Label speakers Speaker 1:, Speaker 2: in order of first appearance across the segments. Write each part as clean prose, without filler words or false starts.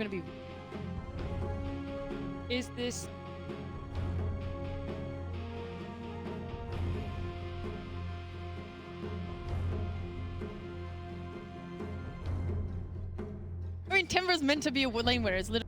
Speaker 1: gonna be... Is this... I mean, Timber's meant to be a lane winner. It's literally...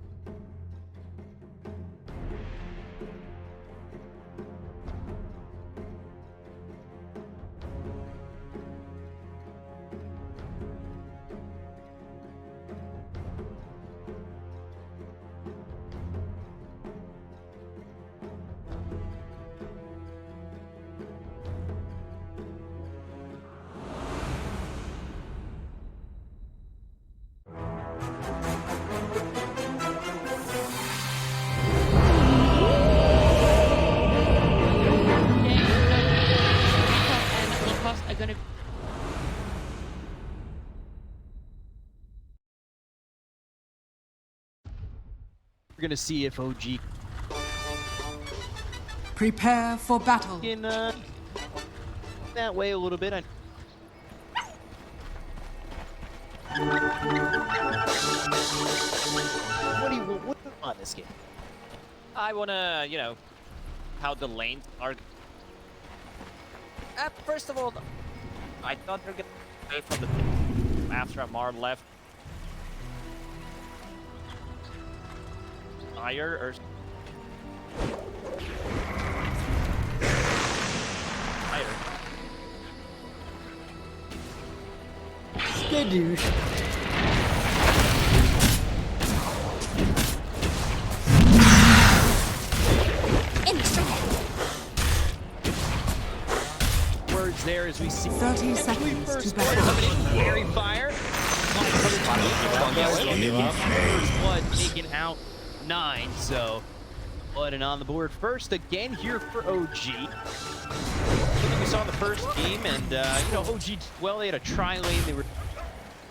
Speaker 2: We're gonna see if OG
Speaker 3: Prepare for battle.
Speaker 2: can that way a little bit. What do you want this game?
Speaker 4: I wanna, you know, how the lanes are. First of all, I thought they're gonna away from the after Amar left. Fire or fire.
Speaker 2: Skadoosh. Words there as we see
Speaker 3: 30 seconds to battle.
Speaker 2: coming in, Fairy Fire. First blood taken out 9, so blood and on the board first again here for OG. Something we saw in the first game, and you know, OG, well, they had a tri-lane. They were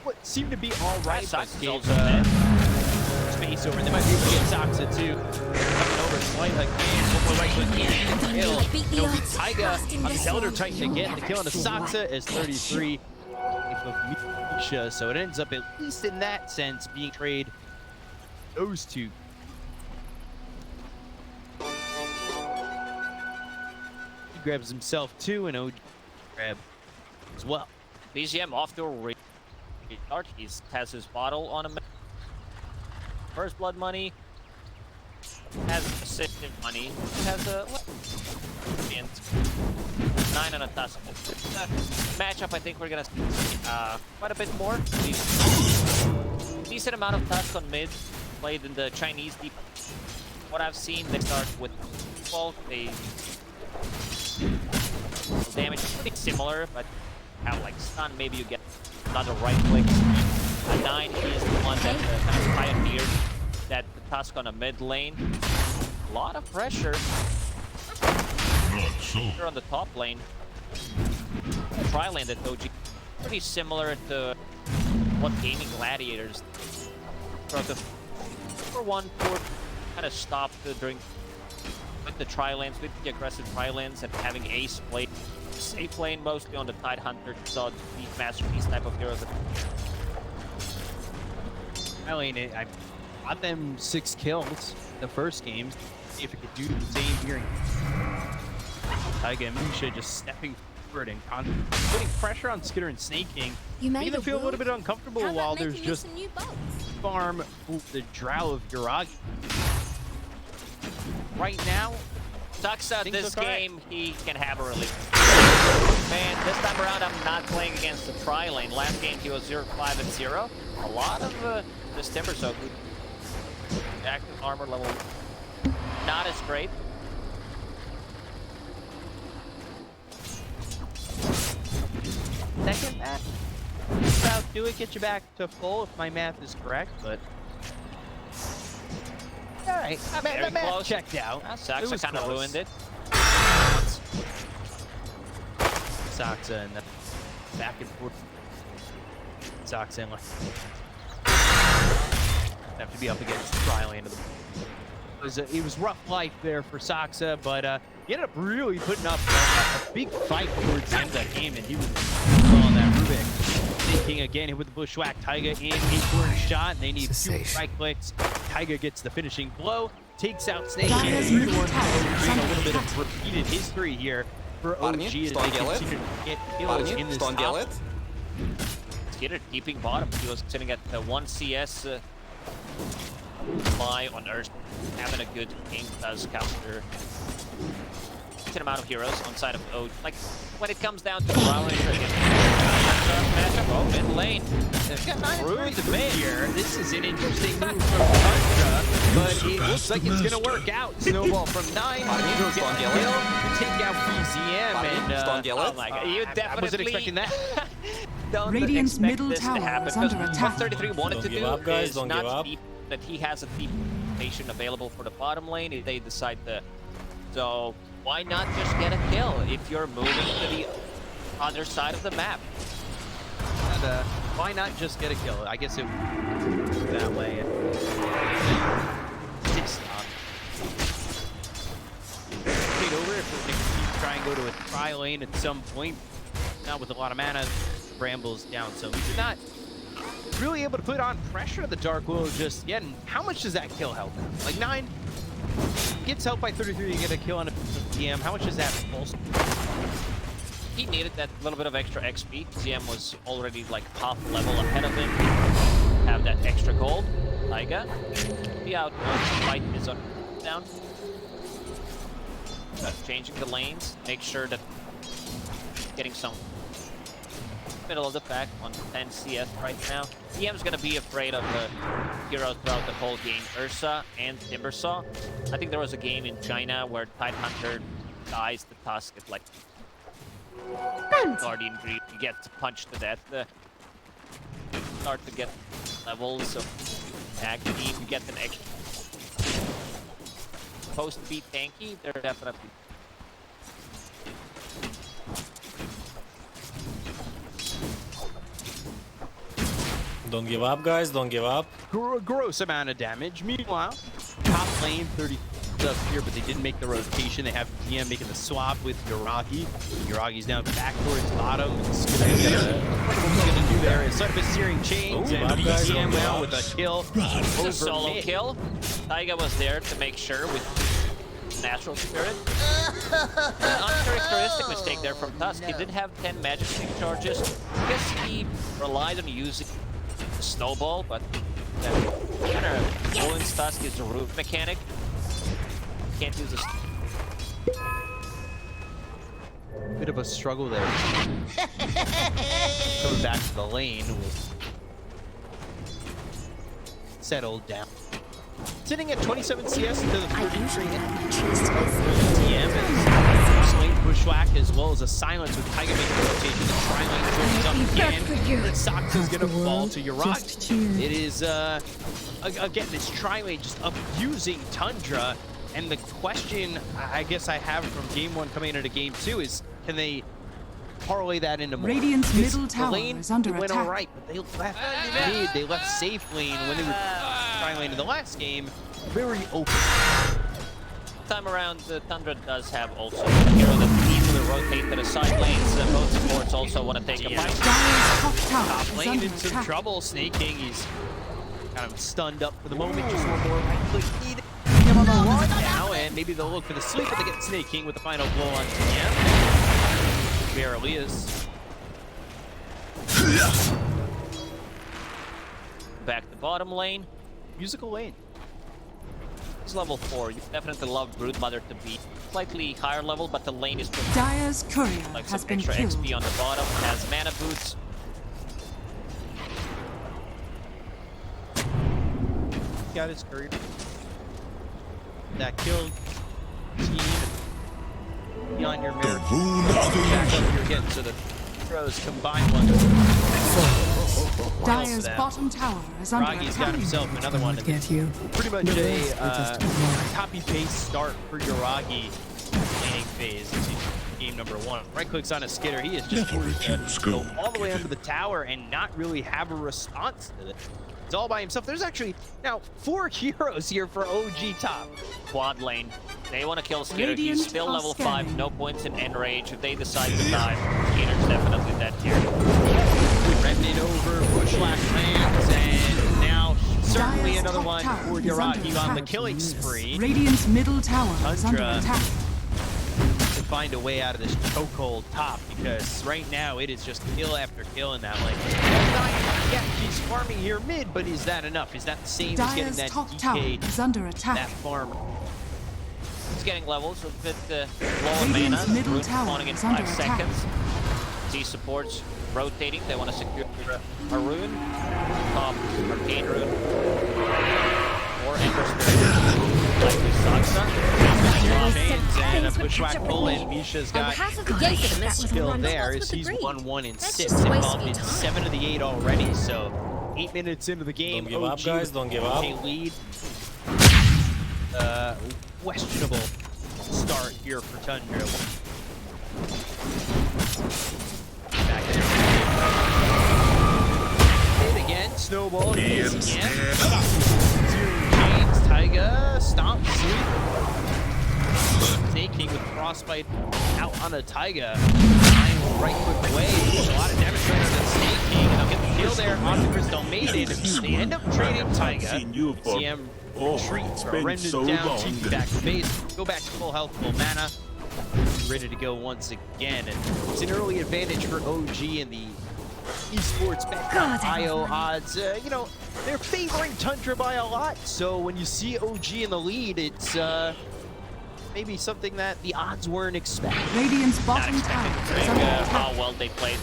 Speaker 2: what seemed to be all right, but gave space over, and they might be able to get Saxa too. Coming over, slight again, one more right click here, kill. No, Taiga on the Elder Titan again, the kill on the Saxa is 33 of Misha, so it ends up, at least in that sense, being trade those two. He grabs himself too, and OG grab as well.
Speaker 4: BGM off to a restart. He has his bottle on him. First blood money. Has assistant money. Has a and 9 on a tusk. Matchup, I think we're gonna see quite a bit more. Decent amount of tusk on mid played in the Chinese deep. What I've seen, they start with bulk. They damage pretty similar, but have like stun. Maybe you get another right click. A 9 is the one that kind of pioneered that the tusk on a mid lane. A lot of pressure. Here on the top lane. The tri-lane that OG pretty similar to what gaming gladiators throughout the 4-1 kind of stopped during with the tri-lanes, with the aggressive tri-lanes, and having ace play safe lane mostly on the Tide Hunter, saw the masterpiece type of heroes.
Speaker 2: I got them 6 kills the first game. See if it could do the same here. Taiga and Misha just stepping forward and putting pressure on Skitter and Snake King. Making them feel a little bit uncomfortable while there's just farm the Drow of Yuragi. Right now,
Speaker 4: Saxa this game, he can have a relief. Man, this time around I'm not playing against the tri-lane. Last game he was 0-5-0. A lot of this Timber so good. Active armor level not as great.
Speaker 2: Second match, about do it, get you back to full if my math is correct, but all right, the math checked out.
Speaker 4: Saxa kind of ruined it.
Speaker 2: Saxa and back and forth. Saxa and like have to be up against the tri-lane of the. It was rough life there for Saxa, but he ended up really putting up a big fight towards the end of that game, and he was on that Rubik. Snake King again hit with the bushwhack. Taiga in a corner shot. They need 2 right clicks. Taiga gets the finishing blow. Takes out Snake King. 3-1 a little bit of repeated history here for OG as they continue to get kills in this top.
Speaker 4: Skitter keeping bottom. He was sitting at the 1 CS fly on Earth, having a good game as counter. Decent amount of heroes on side of OG. Like when it comes down to the matchup, oh, mid lane.
Speaker 2: Through the mid here. This is an interesting move from Tundra, but it looks like it's gonna work out. Snowball from 9. He'll get the kill, take out BZM, and
Speaker 4: oh my god, you definitely
Speaker 2: I wasn't expecting that.
Speaker 4: Don't
Speaker 3: Radiant's
Speaker 4: expect
Speaker 3: middle
Speaker 4: this to
Speaker 3: tower
Speaker 4: happen,
Speaker 3: is under
Speaker 4: because
Speaker 3: attack.
Speaker 4: what 33 wanted to do is
Speaker 5: don't
Speaker 4: not
Speaker 5: give up.
Speaker 4: deep, that he has a deep station available for the bottom lane if they decide to. So why not just get a kill if you're moving to the other side of the map?
Speaker 2: And, why not just get a kill? I guess it that way. Fade over if we're gonna try and go to a tri lane at some point. Not with a lot of mana. Brambles down, so he's not really able to put on pressure to the Dark Willow just yet. And how much does that kill help? Like 9 gets helped by 33 to get a kill on a DM. How much does that pulse?
Speaker 4: He needed that little bit of extra XP. ZM was already like half level ahead of him. Have that extra gold. Taiga. The out fight is on down. Changing the lanes. Make sure that getting some middle of the pack on 10 CS right now. DM's gonna be afraid of the heroes throughout the whole game. Ursa and Timbersaw. I think there was a game in China where Tidehunter dies the Tusk at like Guardian Greed. You get punched to death. Start to get levels of tag team. You get an extra post to be tanky. They're definitely.
Speaker 5: Don't give up, guys. Don't give up.
Speaker 2: Gross amount of damage. Meanwhile, top lane 30 up here, but they didn't make the rotation. They have DM making the swap with Yuragi. Yuragi's down back towards bottom. What's he's gonna do there is set up his searing chains, and BZM out with a kill.
Speaker 4: A solo kill. Taiga was there to make sure with Natural Spirit. An uncharacteristic mistake there from Tusk. He did have 10 magic stick charges. I guess he relied on using the snowball, but Owen's Tusk is a roof mechanic. Can't use this.
Speaker 2: Bit of a struggle there. Coming back to the lane with settled down. Sitting at 27 CS to the 33 DM and lane bushwhack as well as a silence with Taiga making the rotation. The tri-lane joins up again. And Saksa's gonna fall to Yuragi. It is again this tri-lane just abusing Tundra. And the question I guess I have from game 1 coming into game 2 is, can they parlay that into more?
Speaker 3: Radiant's middle tower
Speaker 2: lane,
Speaker 3: is under
Speaker 2: went
Speaker 3: attack.
Speaker 2: all right, but they left mid, they left safe lane when they were trying lane in the last game. Very open.
Speaker 4: Time around, Tundra does have also a hero that needs to rotate to the side lanes. Both supports also want to take a fight.
Speaker 3: Dyer's top tower
Speaker 2: Top
Speaker 3: is
Speaker 2: lane
Speaker 3: under
Speaker 2: in some
Speaker 3: attack.
Speaker 2: trouble. Snake King, he's kind of stunned up for the moment. Just one more right click needed. Now, and maybe they'll look for the sleep, but they get Snake King with the final blow on TM. Barely is.
Speaker 4: Back to bottom lane.
Speaker 2: Musical lane.
Speaker 4: It's level 4. You definitely love Broodmother to be slightly higher level, but the lane is pretty
Speaker 3: Dyer's courier
Speaker 4: like
Speaker 3: has
Speaker 4: some
Speaker 3: been
Speaker 4: extra
Speaker 3: killed.
Speaker 4: XP on the bottom. Has mana boots.
Speaker 2: Got his curry. That killed team beyond your mirror. Back up here again, so the throws combined one.
Speaker 3: Dyer's bottom tower is under
Speaker 2: Ragi's got
Speaker 3: attack.
Speaker 2: himself another one.
Speaker 6: Get you.
Speaker 2: Pretty much a copy-paste start for Yuragi laning phase. Game number 1. Right clicks on a skitter. He is just go all the way under the tower and not really have a response to it. It's all by himself. There's actually now 4 heroes here for OG top.
Speaker 4: Quad lane. They want to kill Skitter.
Speaker 3: Radiant
Speaker 4: He's still
Speaker 3: are
Speaker 4: level
Speaker 3: scanning.
Speaker 4: 5. No points in enrage. If they decide to dive, Skitter's definitely dead here.
Speaker 2: Red it over. Bushwhack lands, and now certainly
Speaker 3: Dire's
Speaker 2: another
Speaker 3: top
Speaker 2: one
Speaker 3: tower
Speaker 2: for
Speaker 3: is under
Speaker 2: Yaragi on the
Speaker 3: attack.
Speaker 2: killing spree.
Speaker 3: Radiant's middle tower is under
Speaker 2: Tundra.
Speaker 3: attack.
Speaker 2: To find a way out of this chokehold top, because right now it is just kill after kill in that lane. Yeah, he's farming here mid, but is that enough? Is that the same as getting
Speaker 3: Dire's
Speaker 2: that
Speaker 3: top tower
Speaker 2: DK,
Speaker 3: is under
Speaker 2: that
Speaker 3: attack.
Speaker 2: farm?
Speaker 4: He's getting levels a bit low on
Speaker 3: Radiant's
Speaker 4: mana.
Speaker 3: middle
Speaker 4: Rune
Speaker 3: tower
Speaker 4: spawning in
Speaker 3: is
Speaker 4: 5
Speaker 3: under attack.
Speaker 4: seconds. Z supports rotating. They want to secure a rune. Arcane rune. Or Ember Spirit. Likely Saksa.
Speaker 2: And a bushwhack pull in. Misha's got skill there as he's 1-1 in 6, involved in 7 of the 8 already. So 8 minutes into the game,
Speaker 5: Don't give up, guys, don't give up.
Speaker 2: A lead. Questionable start here for Tundra. Back in. Hit again, snowball hits again. James, Taiga, stomp, sleep. Snake King with frostbite out on a Taiga. Right click away. There's a lot of damage right on the Snake King. And they'll get the kill there on the Crystal Maiden. They end up trading Taiga. CM retreat, rendered down, TP back to base, go back to full health, full mana. Ready to go once again. And it's an early advantage for OG in the esports bet.io odds. You know, they're favoring Tundra by a lot. So when you see OG in the lead, it's maybe something that the odds weren't expecting.
Speaker 3: Radiant's
Speaker 4: Not
Speaker 3: bottom tower
Speaker 4: expected
Speaker 3: is
Speaker 4: to
Speaker 3: under
Speaker 4: make how
Speaker 3: attack.
Speaker 4: well they played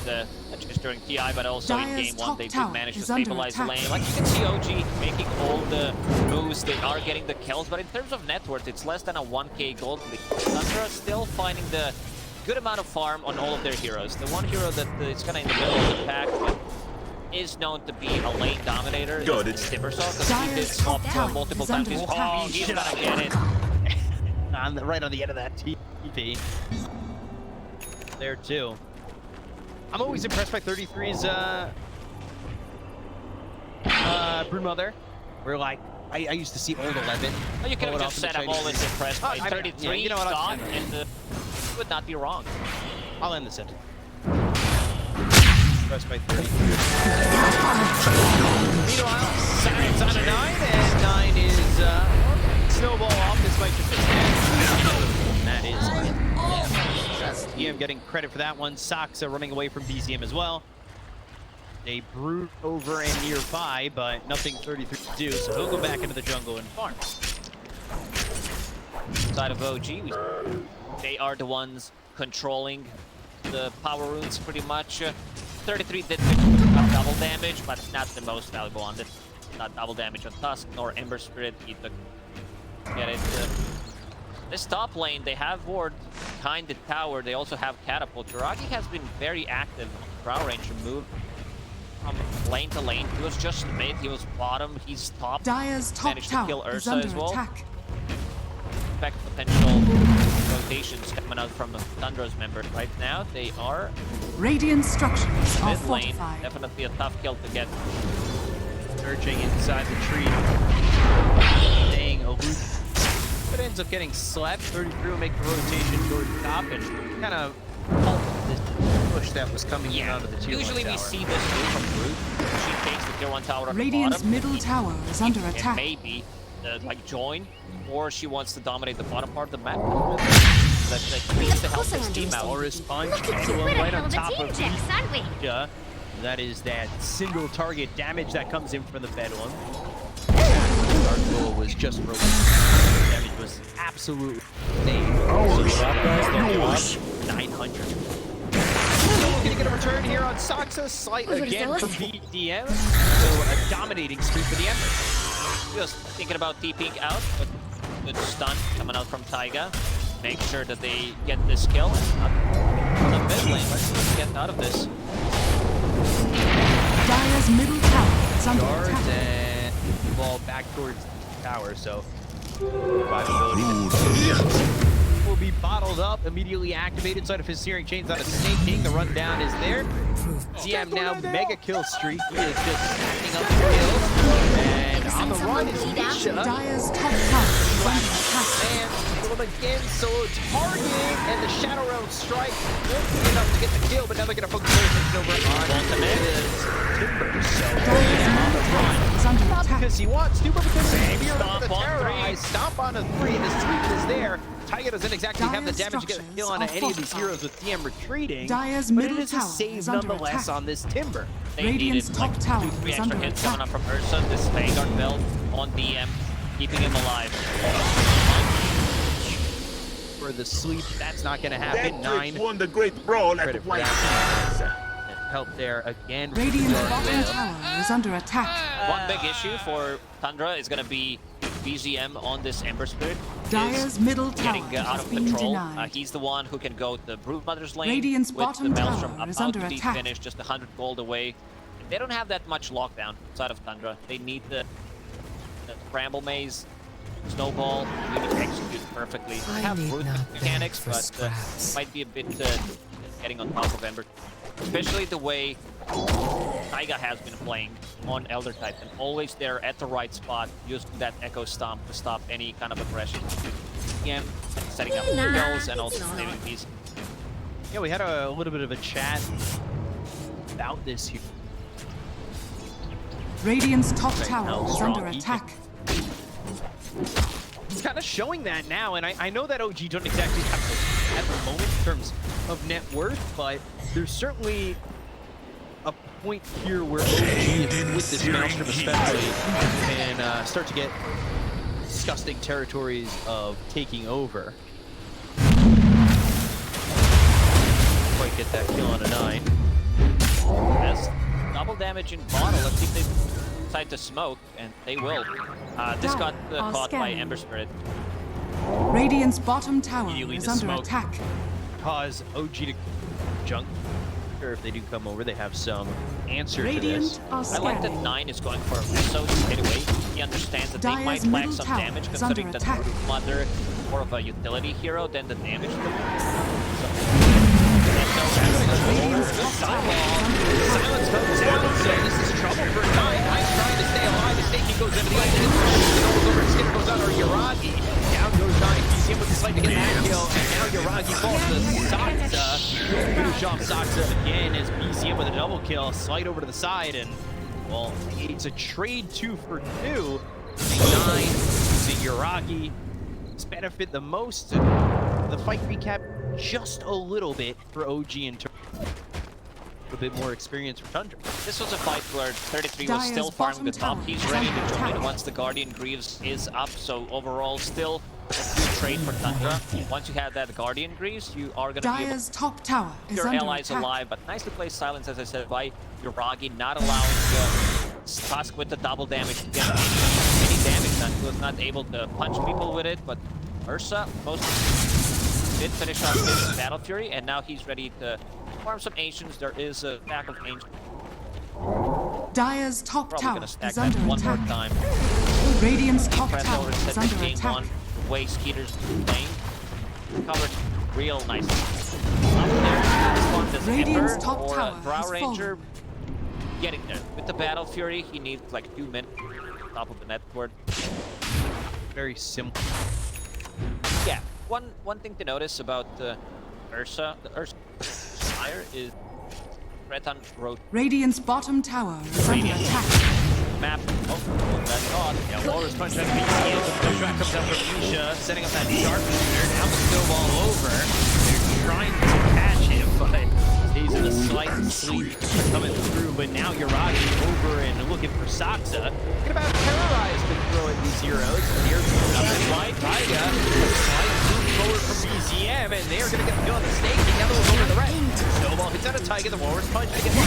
Speaker 4: just during TI, but also in
Speaker 3: Dire's
Speaker 4: game 1
Speaker 3: top
Speaker 4: they did
Speaker 3: tower
Speaker 4: manage to
Speaker 3: is under
Speaker 4: stabilize the
Speaker 3: attack.
Speaker 4: lane. Like you can see OG making all the moves, they are getting the kills, but in terms of net worth, it's less than a 1k gold league. Tundra still finding the good amount of farm on all of their heroes. The one hero that is kind of in the middle of the pack is known to be a lane dominator.
Speaker 6: Got
Speaker 4: is
Speaker 6: it.
Speaker 4: Timbersaw, because he did
Speaker 3: Dire's
Speaker 4: swap
Speaker 3: top tower
Speaker 4: multiple
Speaker 3: is
Speaker 4: times.
Speaker 3: under
Speaker 4: He's
Speaker 3: attack.
Speaker 4: gonna get it.
Speaker 2: Right on the end of that TP. There too. I'm always impressed by 33's Broodmother. We're like, I used to see old 11.
Speaker 4: Well, you could
Speaker 2: pull
Speaker 4: have
Speaker 2: it
Speaker 4: just
Speaker 2: off
Speaker 4: said
Speaker 2: in
Speaker 4: I'm
Speaker 2: the Chinese.
Speaker 4: always impressed by
Speaker 2: I mean,
Speaker 4: 33
Speaker 2: yeah, you know what, I'll
Speaker 4: Scott,
Speaker 2: end it.
Speaker 4: and you would not be wrong.
Speaker 2: I'll end this. Impressed by 30. Meanwhile, Science on a 9, and 9 is snowball off. This might just be 10. And that is it. BZM getting credit for that one. Saksa running away from BZM as well. They brute over and nearby, but nothing 33 to do, so he'll go back into the jungle and farm.
Speaker 4: Side of OG, they are the ones controlling the power runes pretty much. 33 did double damage, but not the most valuable on this. Not double damage on Tusk nor Ember Spirit. He took get it. This top lane, they have ward behind the tower. They also have catapult. Yaragi has been very active on the Crow Ranger move. From lane to lane, he was just mid, he was bottom, he's top.
Speaker 3: Dire's top
Speaker 4: Managed to kill
Speaker 3: tower is
Speaker 4: Ursa
Speaker 3: under
Speaker 4: as well.
Speaker 3: attack.
Speaker 4: Expect potential rotations coming out from the Tundra's members. Right now, they are
Speaker 3: Radiant structures are
Speaker 4: mid lane.
Speaker 3: fortified.
Speaker 4: Definitely a tough kill to get.
Speaker 2: Surging inside the tree. Staying aloof. But ends up getting slapped. 33 will make the rotation towards the top and kind of halt this push that was coming in out of the tier 1
Speaker 4: Usually we
Speaker 2: tower.
Speaker 4: see this move from Brute. She takes the tier 1 tower on
Speaker 3: Radiant's
Speaker 4: the bottom.
Speaker 3: middle tower is under
Speaker 4: And
Speaker 3: attack.
Speaker 4: maybe like join, or she wants to dominate the bottom part of the map. That needs to help this team out.
Speaker 2: Boris Punch, Pendulum right on top of Misha. That is that single target damage that comes in from the Bedlam. Our goal was just released. Damage was absolutely insane.
Speaker 5: Don't give up, guys, don't give up.
Speaker 2: 900. So we're gonna get a return here on Saksa, slight again from BDM. So a dominating streak for the Ember.
Speaker 4: Just thinking about TPing out, but good stun coming out from Taiga. Make sure that they get this kill. On the mid lane, let's get out of this.
Speaker 3: Dire's middle tower is under
Speaker 2: Guards
Speaker 3: attack.
Speaker 2: and ball back towards the tower, so survivability will be bottled up, immediately activated inside of his Searing Chains on a Snake King. The rundown is there. CM now mega kill streak. He is just stacking up kills. And on the run is Misha.
Speaker 3: Dyer's top tower is under attack.
Speaker 2: And will again solo target, and the Shadow Realm strike won't be enough to get the kill, but now they're going to focus their attention over on Timber. So on the run.
Speaker 3: Is under
Speaker 2: Not
Speaker 3: attack.
Speaker 2: because he wants to, but because he's feared
Speaker 4: Stomp
Speaker 2: of the
Speaker 4: on
Speaker 2: terrorize. Stomp on a 3, the sweep is there. Taiga doesn't exactly have the
Speaker 3: Dyer's
Speaker 2: damage to get a kill
Speaker 3: structures
Speaker 2: on
Speaker 3: are
Speaker 2: any of these
Speaker 3: fortified.
Speaker 2: heroes with DM retreating.
Speaker 3: Dyer's
Speaker 2: But it
Speaker 3: middle
Speaker 2: is a
Speaker 3: tower
Speaker 2: save
Speaker 3: is under
Speaker 2: nonetheless
Speaker 3: attack.
Speaker 2: on this Timber.
Speaker 4: They
Speaker 3: Radiant's
Speaker 4: needed like
Speaker 3: top tower
Speaker 4: 2-3
Speaker 3: is
Speaker 4: extra
Speaker 3: under
Speaker 4: hits coming
Speaker 3: attack.
Speaker 4: up from Ursa. This Vanguard belt on DM, keeping him alive.
Speaker 2: For the sleep, that's not going to happen. 9
Speaker 6: won the great brawl at
Speaker 2: credit for
Speaker 6: White
Speaker 2: that.
Speaker 6: Sands.
Speaker 2: Help there again.
Speaker 3: Radiant's
Speaker 2: Vanguard
Speaker 3: bottom
Speaker 2: belt.
Speaker 3: tower is under attack.
Speaker 4: One big issue for Tundra is going to be BZM on this Ember Spirit.
Speaker 3: Dyer's middle tower
Speaker 4: Getting out
Speaker 3: has
Speaker 4: of
Speaker 3: been
Speaker 4: control.
Speaker 3: denied.
Speaker 4: He's the one who can go to the Broodmother's lane
Speaker 3: Radiant's
Speaker 4: with
Speaker 3: bottom
Speaker 4: the Maelstrom
Speaker 3: tower is
Speaker 4: about
Speaker 3: under
Speaker 4: to be
Speaker 3: attack.
Speaker 4: finished, just 100 gold away. They don't have that much lockdown outside of Tundra. They need the Bramble Maze, Snowball, really execute perfectly. They have root mechanics, but might be a bit getting on top of Ember. Especially the way Taiga has been playing on Elder Titan. Always there at the right spot, using that Echo Stomp to stop any kind of aggression. Again, setting up kills and also saving these.
Speaker 2: Yeah, we had a little bit of a chat about this here.
Speaker 3: Radiant's top
Speaker 2: Right,
Speaker 3: tower
Speaker 2: how
Speaker 3: is
Speaker 2: strong
Speaker 3: under
Speaker 2: he
Speaker 3: attack.
Speaker 2: It's kind of showing that now, and I know that OG don't exactly have it at the moment in terms of net worth, but there's certainly a point here where OG, with this Maelstrom especially, can start to get disgusting territories of taking over. Quite get that kill on a 9.
Speaker 4: Has double damage in bottle. Let's see if they decide to smoke, and they will. This got
Speaker 3: Are
Speaker 4: caught by
Speaker 3: scanning.
Speaker 4: Ember Spirit.
Speaker 3: Radiant's bottom tower
Speaker 2: Immediately
Speaker 3: is
Speaker 2: to
Speaker 3: under
Speaker 2: smoke.
Speaker 3: attack.
Speaker 2: Cause OG to junk. Or if they do come over, they have some answer to
Speaker 3: Radiant
Speaker 2: this.
Speaker 3: are
Speaker 4: I like that
Speaker 3: scanning.
Speaker 4: 9 is going for a Reso straight away. He understands that they
Speaker 3: Dyer's
Speaker 4: might lack
Speaker 3: middle
Speaker 4: some
Speaker 3: tower
Speaker 4: damage,
Speaker 3: is
Speaker 4: considering
Speaker 3: under
Speaker 4: that
Speaker 3: attack.
Speaker 4: Mother more of a utility hero than the damage.
Speaker 2: Silence comes out, so this is trouble for 9. 9's trying to stay alive. The staking goes into the ice, and it goes over. Skip goes out, or Yuragi. Down goes 9. BZM with the slight to get that kill, and now Yuragi falls to Saksa. Finish off Saksa again as BZM with a double kill. Slide over to the side, and, well, it's a trade 2 for 2. 9 to Yuragi. Benefit the most. The fight recap just a little bit for OG in terms of a bit more experience for Tundra.
Speaker 4: This was a fight where 33 was
Speaker 3: Dyer's
Speaker 4: still farming the top.
Speaker 3: bottom
Speaker 4: He's
Speaker 3: tower
Speaker 4: ready
Speaker 3: is
Speaker 4: to
Speaker 3: under
Speaker 4: join
Speaker 3: attack.
Speaker 4: once the Guardian Greaves is up. So overall, still a good trade for Tundra. Once you have that Guardian Greaves, you are going to be able
Speaker 3: Dyer's top tower
Speaker 4: to
Speaker 3: is
Speaker 4: keep your
Speaker 3: under
Speaker 4: allies
Speaker 3: attack.
Speaker 4: alive. But nice to play silence, as I said, by Yuragi, not allowing Tusk with the double damage to get any damage done. He was not able to punch people with it, but Ursa did finish off his Battle Fury, and now he's ready to farm some Ancients. There is a stack of Ancients.
Speaker 3: Dyer's top
Speaker 4: Probably
Speaker 3: tower
Speaker 4: gonna stack
Speaker 3: is
Speaker 4: that
Speaker 3: under
Speaker 4: one more
Speaker 3: attack.
Speaker 4: time.
Speaker 3: Radiant's top
Speaker 4: Press
Speaker 3: tower
Speaker 4: over
Speaker 3: is
Speaker 4: to
Speaker 3: under
Speaker 4: game
Speaker 3: attack.
Speaker 4: 1. The way Skeeter's playing. Covered real nicely. Up there, this one, this
Speaker 3: Radiant's
Speaker 4: Ember
Speaker 3: top
Speaker 4: or
Speaker 3: tower
Speaker 4: a Drow
Speaker 3: has
Speaker 4: Ranger.
Speaker 3: fallen.
Speaker 4: Getting there. With the Battle Fury, he needs like 2 minutes top of the net board.
Speaker 2: Very simple.
Speaker 4: Yeah, one thing to notice about Ursa, the Ursa Fire is Breton wrote
Speaker 3: Radiant's bottom tower is under
Speaker 4: Radiant.
Speaker 3: attack.
Speaker 4: map. Oh, that's odd.
Speaker 2: Yeah, Walrus punch that BZM, the push back comes out from Misha, setting up that sharpshooter. Now the snowball over. They're trying to catch him, but he's in a slight sleep coming through. But now Yuragi over and looking for Saksa. Get about terrorized to throw at these heroes. And here's another slide. Taiga, a slight move forward from BZM, and they're going to get the kill on the stake. The other one's over the red. Snowball hits out of Taiga, the Walrus punch to get the kill.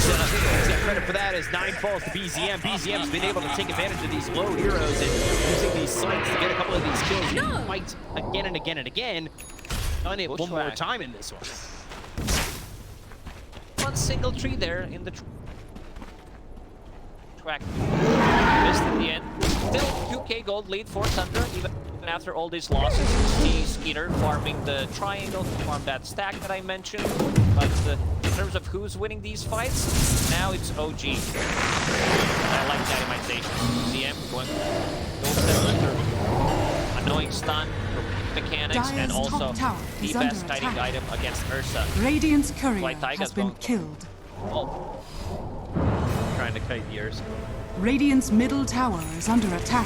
Speaker 2: Saksa, he's got credit for that as 9 falls to BZM. BZM's been able to take advantage of these low heroes and using these sights to get a couple of these kills. He fights again and again and again. Done it one more time in this one.
Speaker 4: One single tree there in the track. Missed in the end. Still 2k gold lead for Tundra, even after all these losses. See Skeeter farming the triangle to farm that stack that I mentioned. But terms of who's winning these fights, now it's OG. I like the itemization. CM going annoying stun mechanics,
Speaker 3: Dire's
Speaker 4: and also
Speaker 3: top tower
Speaker 4: the
Speaker 3: is under
Speaker 4: best fighting
Speaker 3: attack.
Speaker 4: item against Ursa.
Speaker 3: Radiant's courier
Speaker 4: White Tiger's
Speaker 3: has been
Speaker 4: going-
Speaker 3: killed.
Speaker 2: Oh. Trying to kite the ears.
Speaker 3: Radiant's middle tower is under attack.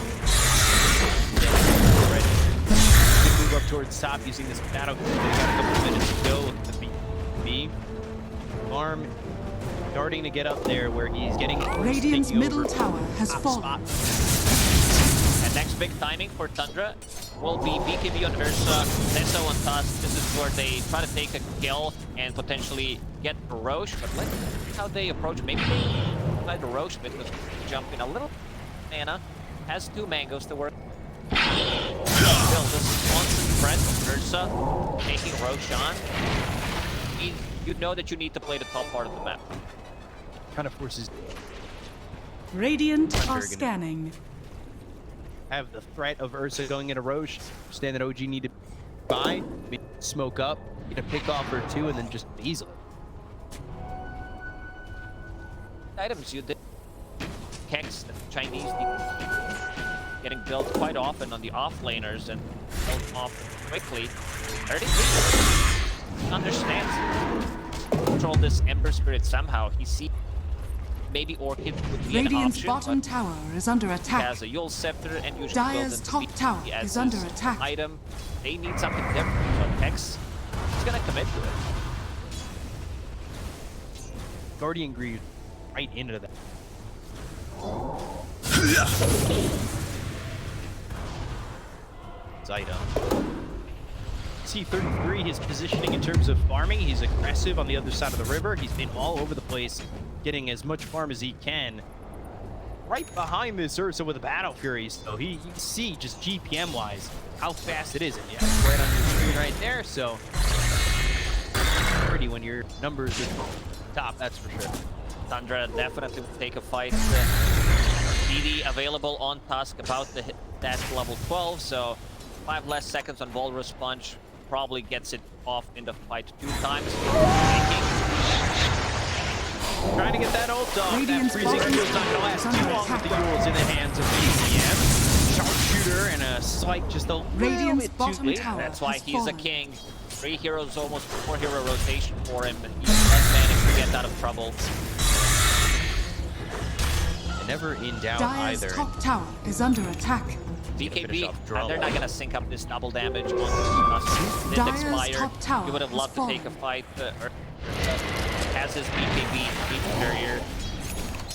Speaker 2: Ready. Good move up towards top using this battle. They got a couple minutes to go with the B. Arm starting to get up there where he's getting
Speaker 3: Radiant's
Speaker 2: taking
Speaker 3: middle
Speaker 2: over
Speaker 3: tower has
Speaker 2: top
Speaker 3: fallen.
Speaker 2: spot.
Speaker 4: And next big timing for Tundra will be BKB on Ursa, Teso on Tusk. This is where they try to take a kill and potentially get a Roche, but let's see how they approach. Maybe they try the Roche with the jump in a little. Nana has 2 mangoes to work. Still, this constant threat of Ursa taking Roche on. You know that you need to play the top part of the map.
Speaker 2: Kind of forces
Speaker 3: Radiant are
Speaker 2: gonna-
Speaker 3: scanning.
Speaker 2: have the threat of Ursa going into Roche. Understand that OG need to buy, smoke up, get a pick off or 2, and then just easily.
Speaker 4: Items you did. Kex, the Chinese getting built quite often on the offlaners and built off quickly. 33 understands control this Ember Spirit somehow. He sees maybe Orchid would be an
Speaker 3: Radiant's
Speaker 4: option,
Speaker 3: bottom
Speaker 4: but
Speaker 3: tower is under
Speaker 4: he
Speaker 3: attack.
Speaker 4: has a Yule Scepter and usually
Speaker 3: Dire's
Speaker 4: builds into
Speaker 3: top
Speaker 4: BKB
Speaker 3: tower
Speaker 4: as
Speaker 3: is under
Speaker 4: his
Speaker 3: attack.
Speaker 4: item. They need something different, so Kex is gonna commit to it.
Speaker 2: Guardian Greed right into that. His item. C33, his positioning in terms of farming, he's aggressive on the other side of the river. He's been all over the place, getting as much farm as he can. Right behind this Ursa with the Battle Fury, so you can see just GPM-wise how fast it is. And yeah, it's right on your screen right there, so pretty when your numbers are top, that's for sure.
Speaker 4: Tundra definitely will take a fight. DD available on Tusk about to hit that level 12, so 5 less seconds on Walrus Punch. Probably gets it off in the fight 2 times.
Speaker 2: Trying to get that ult off. That
Speaker 3: Radiant's
Speaker 2: freezing
Speaker 3: bottom
Speaker 2: shield's not gonna last
Speaker 3: tower is
Speaker 2: too
Speaker 3: under
Speaker 2: long with the
Speaker 3: attack.
Speaker 2: Yules in the hands of BCM. Sharpshooter and a Spike just a little
Speaker 3: Radiant's
Speaker 2: bit too
Speaker 3: bottom
Speaker 2: late.
Speaker 3: tower
Speaker 4: That's why
Speaker 3: has
Speaker 4: he's a
Speaker 3: fallen.
Speaker 4: king. 3 heroes, almost 4 hero rotation for him. He does manage to get out of trouble.
Speaker 2: Never in doubt
Speaker 3: Dire's
Speaker 2: either.
Speaker 3: top tower is under attack.
Speaker 2: finish
Speaker 4: BKB,
Speaker 2: off draw
Speaker 4: they're not
Speaker 2: low.
Speaker 4: gonna sync up this double damage on us. Didn't
Speaker 3: Dire's
Speaker 4: expire.
Speaker 3: top tower
Speaker 4: He would have
Speaker 3: has
Speaker 4: loved to take a
Speaker 3: fallen.
Speaker 4: fight. Or has his BKB barrier.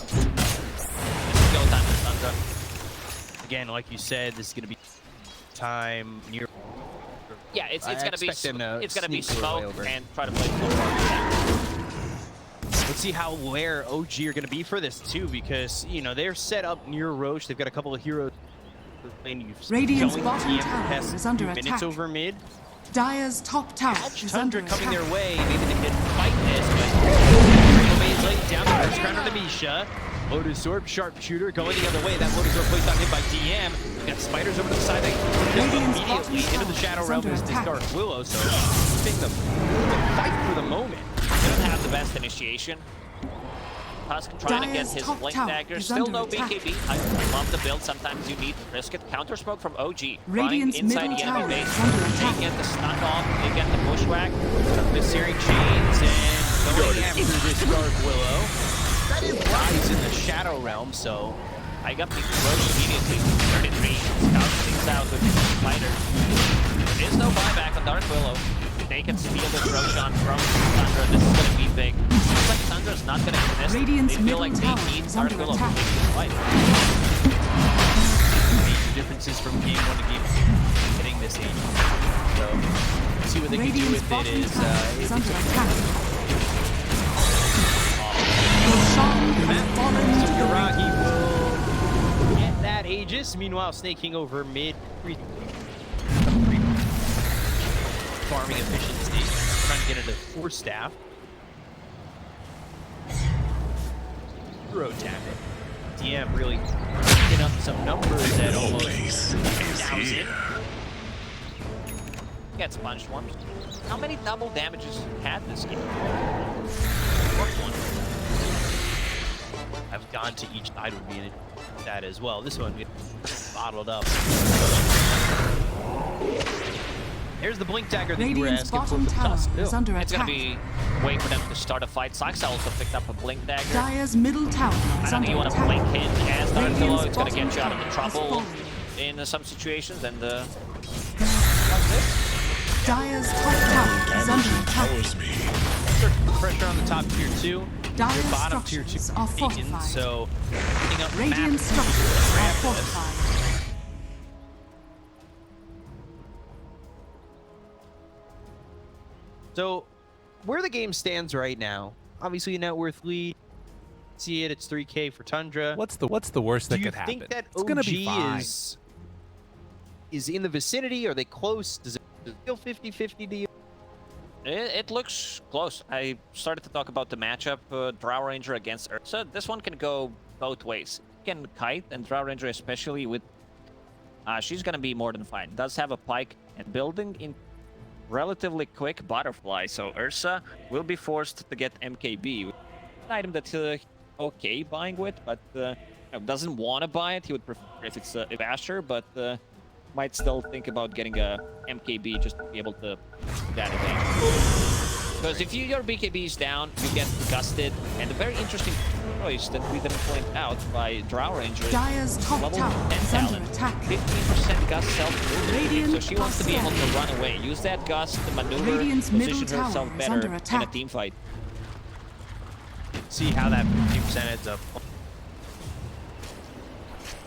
Speaker 4: It's go time for Tundra.
Speaker 2: Again, like you said, this is gonna be time near.
Speaker 4: Yeah, it's
Speaker 2: I
Speaker 4: gonna be
Speaker 2: expect them to
Speaker 4: it's gonna be
Speaker 2: sneak their way
Speaker 4: smoke
Speaker 2: over.
Speaker 4: and try to play full party.
Speaker 2: Let's see how aware OG are gonna be for this too, because you know they're set up near Roche. They've got a couple of heroes.
Speaker 3: Radiant's
Speaker 2: showing
Speaker 3: bottom
Speaker 2: TM
Speaker 3: tower
Speaker 2: past
Speaker 3: is under
Speaker 2: 2 minutes
Speaker 3: attack.
Speaker 2: over mid.
Speaker 3: Dire's top tower
Speaker 2: Catch
Speaker 3: is under
Speaker 2: Tundra coming
Speaker 3: attack.
Speaker 2: their way. Maybe they can fight this, but Rainbow laying down the first crown on Amisha. Lotus Orb, Sharpshooter going the other way. That Lotus Orb placed on him by DM. We've got Spiders over to the side. They jump
Speaker 3: Radiant's
Speaker 2: immediately
Speaker 3: bottom
Speaker 2: into the
Speaker 3: tower
Speaker 2: Shadow
Speaker 3: is
Speaker 2: Realm
Speaker 3: under
Speaker 2: as this
Speaker 3: attack.
Speaker 2: Dark Willow. So keeping the fight for the moment.
Speaker 4: They don't have the best initiation. Tusk trying to get
Speaker 3: Dire's
Speaker 4: his
Speaker 3: top
Speaker 4: Blink
Speaker 3: tower
Speaker 4: Dagger.
Speaker 3: is
Speaker 4: Still
Speaker 3: under
Speaker 4: no
Speaker 3: attack.
Speaker 4: BKB. I love the build. Sometimes you need to risk it. Counter smoke from OG.
Speaker 3: Radiant's
Speaker 4: running inside
Speaker 3: middle
Speaker 4: the
Speaker 3: tower
Speaker 4: enemy
Speaker 3: is
Speaker 4: base.
Speaker 3: under
Speaker 4: They
Speaker 3: attack.
Speaker 4: get the stun off. They get the bushwhack.
Speaker 2: The Searing Chains and going after this Dark Willow. That implies in the Shadow Realm, so
Speaker 4: I got the Roche immediately. 33. Scouts things out with the Spider. There is no buyback on Dark Willow. They can steal this Roshan from Tundra. This is going to be big. Looks like Tundra's not going to contest.
Speaker 3: Radiant's
Speaker 4: They feel
Speaker 3: middle
Speaker 4: like
Speaker 3: tower
Speaker 4: they need
Speaker 3: is
Speaker 4: Dark
Speaker 3: under
Speaker 4: Willow to
Speaker 3: attack.
Speaker 4: take this fight.
Speaker 2: major differences from game 1 to game 2 hitting this age. So see what they can do
Speaker 3: Radiant's
Speaker 2: with it
Speaker 3: bottom
Speaker 2: is
Speaker 3: tower is
Speaker 2: it's
Speaker 3: under
Speaker 2: a
Speaker 3: attack. Roshan has fallen
Speaker 2: so
Speaker 3: to the
Speaker 2: Yaragi will get that Aegis. Meanwhile, snaking over mid. Farming efficiency. Trying to get into 4 staff. Hero tap it. DM really picking up some numbers at almost 2,000.
Speaker 4: Gets punched once. How many double damages had this game? First one.
Speaker 2: Have gone to each side would be in that as well. This one gets bottled up. Here's the blink dagger that you were
Speaker 3: Radiant's
Speaker 2: asking for
Speaker 3: bottom
Speaker 2: from
Speaker 3: tower
Speaker 2: Tusk.
Speaker 3: is under
Speaker 4: It's gonna
Speaker 3: attack.
Speaker 4: be waiting for them to start a fight. Saxa also picked up a blink dagger.
Speaker 3: Dire's middle tower
Speaker 4: I
Speaker 3: is
Speaker 4: don't
Speaker 3: under
Speaker 4: think you want to
Speaker 3: attack.
Speaker 4: blink him as Dark Pillow.
Speaker 3: Radiant's
Speaker 4: It's gonna
Speaker 3: bottom
Speaker 4: get you out of the
Speaker 3: tower has
Speaker 4: trouble
Speaker 3: fallen.
Speaker 4: in some situations. And like
Speaker 3: Dire's top tower is under attack.
Speaker 2: Pressure on the top tier 2.
Speaker 3: Dire's
Speaker 2: Your bottom tier 2
Speaker 3: structures are
Speaker 2: taken,
Speaker 3: fortified.
Speaker 2: so picking up
Speaker 3: Radiant
Speaker 2: map
Speaker 3: structures are
Speaker 2: grab this.
Speaker 3: fortified.
Speaker 2: So, where the game stands right now, obviously a net worth lead. See it, it's 3K for Tundra.
Speaker 6: What's the worst that
Speaker 2: Do you
Speaker 6: could happen?
Speaker 2: think that
Speaker 6: It's gonna be
Speaker 2: OG
Speaker 6: fine.
Speaker 2: is in the vicinity? Are they close? Does it feel 50-50 to you?
Speaker 4: it looks close. I started to talk about the matchup, Drow Ranger against Ursa. This one can go both ways. You can kite, and Drow Ranger especially with... she's gonna be more than fine. Does have a pike and building in relatively quick butterfly, so Ursa will be forced to get MKB. An item that okay buying with, but doesn't want to buy it. He would prefer if it's if Asher, but might still think about getting a MKB just to be able to do that advantage. Because if your BKB is down, you get gusted, and a very interesting choice that we didn't point out by Drow Ranger.
Speaker 3: Dire's top
Speaker 4: Level
Speaker 3: tower
Speaker 4: 10
Speaker 3: is under
Speaker 4: talent,
Speaker 3: attack.
Speaker 4: 15% gust self-movement,
Speaker 3: Radiant
Speaker 4: so she wants to be able to
Speaker 3: plus
Speaker 4: run away. Use that gust to maneuver,
Speaker 3: Radiant's middle
Speaker 4: position
Speaker 3: tower
Speaker 4: herself
Speaker 3: is
Speaker 4: better
Speaker 3: under
Speaker 4: in a
Speaker 3: attack.
Speaker 4: team fight.
Speaker 2: See how that 50% ends up.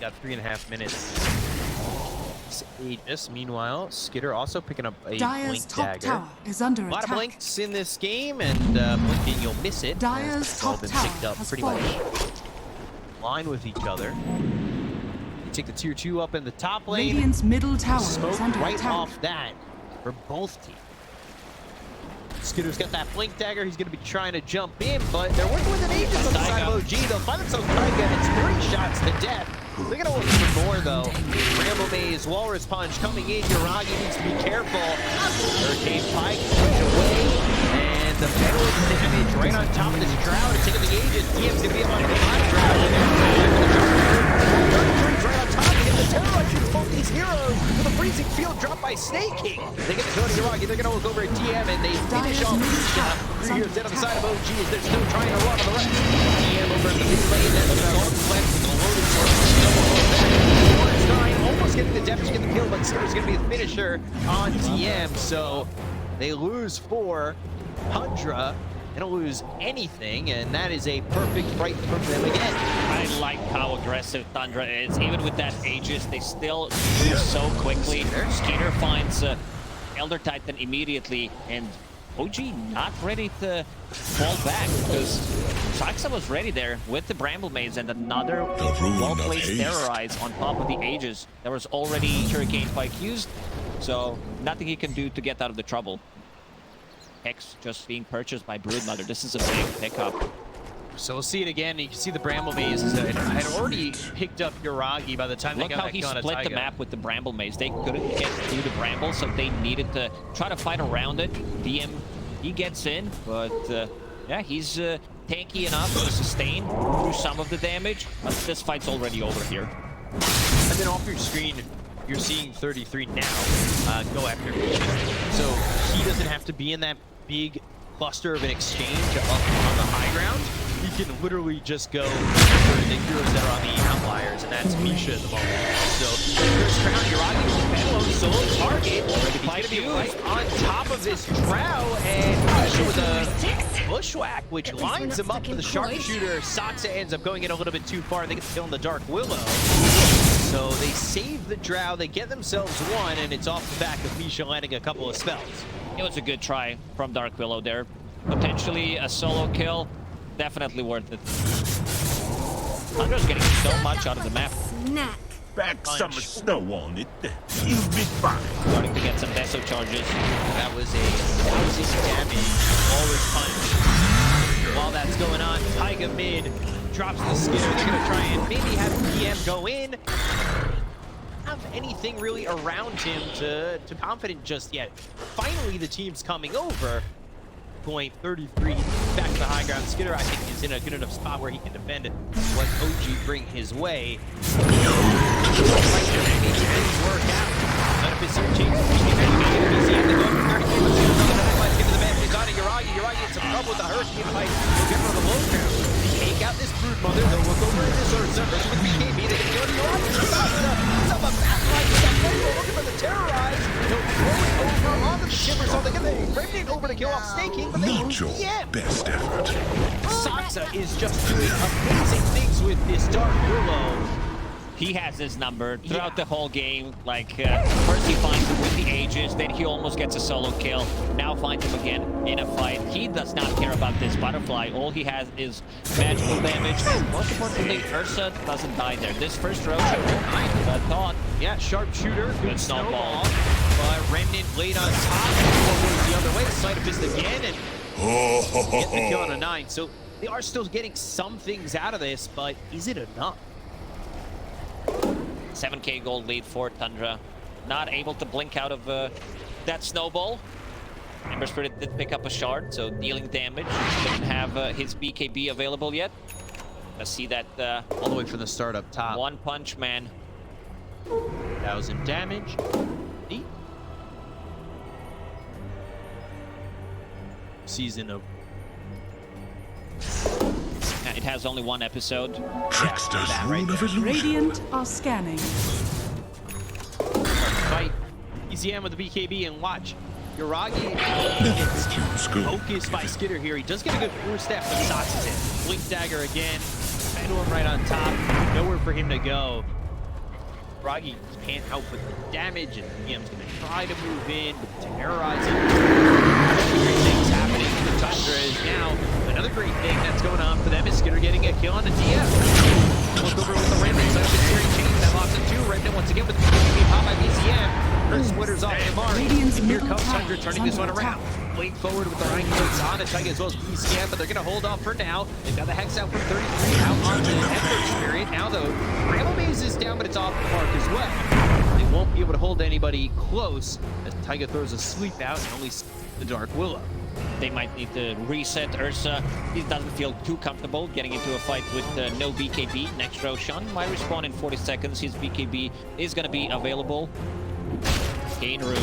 Speaker 2: Got 3.5 minutes. Aegis. Meanwhile, Skitter also picking up a
Speaker 3: Dire's
Speaker 2: blink
Speaker 3: top
Speaker 2: dagger.
Speaker 3: tower is under
Speaker 2: A lot
Speaker 3: attack.
Speaker 2: of blinks in this game, and blinking you'll miss it.
Speaker 3: Dire's
Speaker 2: It's all
Speaker 3: top
Speaker 2: been
Speaker 3: tower
Speaker 2: picked up
Speaker 3: has
Speaker 2: pretty
Speaker 3: fallen.
Speaker 2: much in line with each other. You take the tier 2 up in the top lane.
Speaker 3: Radiant's middle tower
Speaker 2: Smoke
Speaker 3: is under
Speaker 2: right
Speaker 3: attack.
Speaker 2: off that for both teams. Skitter's got that blink dagger. He's going to be trying to jump in, but they're working with an Aegis on the side of OG. They'll find themselves Taiga, and it's 3 shots to death. They're going to look for more, though. Bramble Maze, Walrus Punch coming in. Yuragi needs to be careful. Hurricane Pike pushed away, and the metal damage right on top of this Drow to take the Aegis. TM's going to be up on the bottom Drow. Right on top to get the terror to both these heroes with a freezing field drop by Snake King. They get the Tony Yuragi. They're going to look over at TM, and they finish off Misha. 3 heroes dead on the side of OG as they're still trying to run on the right. TM over in the mid lane, and the Golden Lens with the loaded sword. Almost getting the Depth to get the kill, but Skitter's going to be the finisher on TM. So they lose 4. Tundra, they don't lose anything, and that is a perfect fight from them again.
Speaker 4: I like how aggressive Tundra is. Even with that Aegis, they still move so quickly. Skeeter finds Elder Titan immediately, and OG not ready to fall back because Saxa was ready there with the Bramble Maze and another well-placed Terrorize on top of the Aegis. There was already Hurricane Pike used, so nothing he can do to get out of the trouble. Hex just being purchased by Broodmother. This is a big pickup.
Speaker 2: So we'll see it again. You can see the Bramble Maze had already picked up Yuragi by the time
Speaker 4: Look
Speaker 2: they got
Speaker 4: how
Speaker 2: that
Speaker 4: he
Speaker 2: gun
Speaker 4: split the map with the Bramble Maze. They couldn't get through the Bramble, so they needed to try to fight around it. DM, he gets in, but yeah, he's tanky enough to sustain through some of the damage, but this fight's already over here.
Speaker 2: And then off your screen, you're seeing 33 now go after Misha. So he doesn't have to be in that big cluster of an exchange up on the high ground. He can literally just go for the heroes that are on the outliers, and that's Misha at the moment. So first round, Yuragi Bellow solo target. He's going to be right on top of this Drow, and Misha with a bushwhack, which lines him up for the sharpshooter. Saxa ends up going in a little bit too far. They get the kill in the Dark Willow. So they save the Drow, they get themselves one, and it's off the back of Misha landing a couple of spells.
Speaker 4: It was a good try from Dark Willow there. Potentially a solo kill. Definitely worth it. Tundra's getting so much out of the map.
Speaker 7: Snack.
Speaker 8: Back some snow on it. You'll be fine.
Speaker 4: Starting to get some Deso charges.
Speaker 2: That was a lousy damage. Walrus punch. While that's going on, Taiga mid drops the Skitter. They're going to try and maybe have PM go in. Have anything really around him to confident just yet. Finally, the team's coming over. Point 33 back to the high ground. Skitter, I think, is in a good enough spot where he can defend what OG bring his way. Work out. Dpc Uragi in some trouble with the Hurricane fight. We'll get for the low ground. Take out this Brood Mother. They'll look over this Ursa versus with BKB. They can go to Uragi. Some of that fight. Looking for the Terrorize. They'll throw it over onto the Shivers. So they get the Remnant over to kill off Staking, but they
Speaker 8: Not your best effort.
Speaker 2: Saksa is just doing amazing things with this Dark Willow.
Speaker 4: He has his number throughout the whole game. Like, first he finds him with the Aegis, then he almost gets a solo kill. Now finds him again in a fight. He does not care about this butterfly. All he has is magical damage. And most importantly, Ursa doesn't die there. This first row, I thought.
Speaker 2: Yeah, sharpshooter, good
Speaker 4: snowball.
Speaker 2: But Remnant laid on top, goes the other way, Sleight of Fist again, and get the kill on a 9. So they are still getting some things out of this, but is it enough?
Speaker 4: 7k gold lead for Tundra. Not able to blink out of that snowball. Ember Spirit did pick up a shard, so dealing damage. Doesn't have his BKB available yet. I see that
Speaker 2: All the way from the start up top.
Speaker 4: One Punch Man.
Speaker 2: 1,000 damage. Neat. Season of
Speaker 4: It has only one episode.
Speaker 8: Trickster's rune of illusion.
Speaker 3: Radiant are scanning.
Speaker 2: fight. EZM with the BKB and watch. Uragi gets focused by Skitter here. He does get a good force step from Saksa's hit. Blink Dagger again. Pendulum right on top. Nowhere for him to go. Uragi can't help with the damage, and EM's going to try to move in, but terrorizing. Great things happening for Tundra is now another great thing that's going on for them is Skitter getting a kill on the DM. Look over with the Remnant, so it's very changed. That locks it 2. Remnant once again with the BKB pop by BCM. Her splitters off the mark.
Speaker 3: Radiant's
Speaker 2: And here
Speaker 3: middle
Speaker 2: comes
Speaker 3: tower
Speaker 2: Tundra
Speaker 3: is
Speaker 2: turning this one
Speaker 3: under
Speaker 2: around. Blade forward with the right clicks on the Tiger as well as BCM, but they're going to hold off for now. They've got the Hex out from 33 out on the Ember Spirit. Now though, Bramble Maze is down, but it's off the mark as well. They won't be able to hold anybody close as Tiger throws a sleep out and only the Dark Willow.
Speaker 4: They might need to reset Ursa. He doesn't feel too comfortable getting into a fight with no BKB. Next Roshan might respawn in 40 seconds. His BKB is going to be available. Gain rune.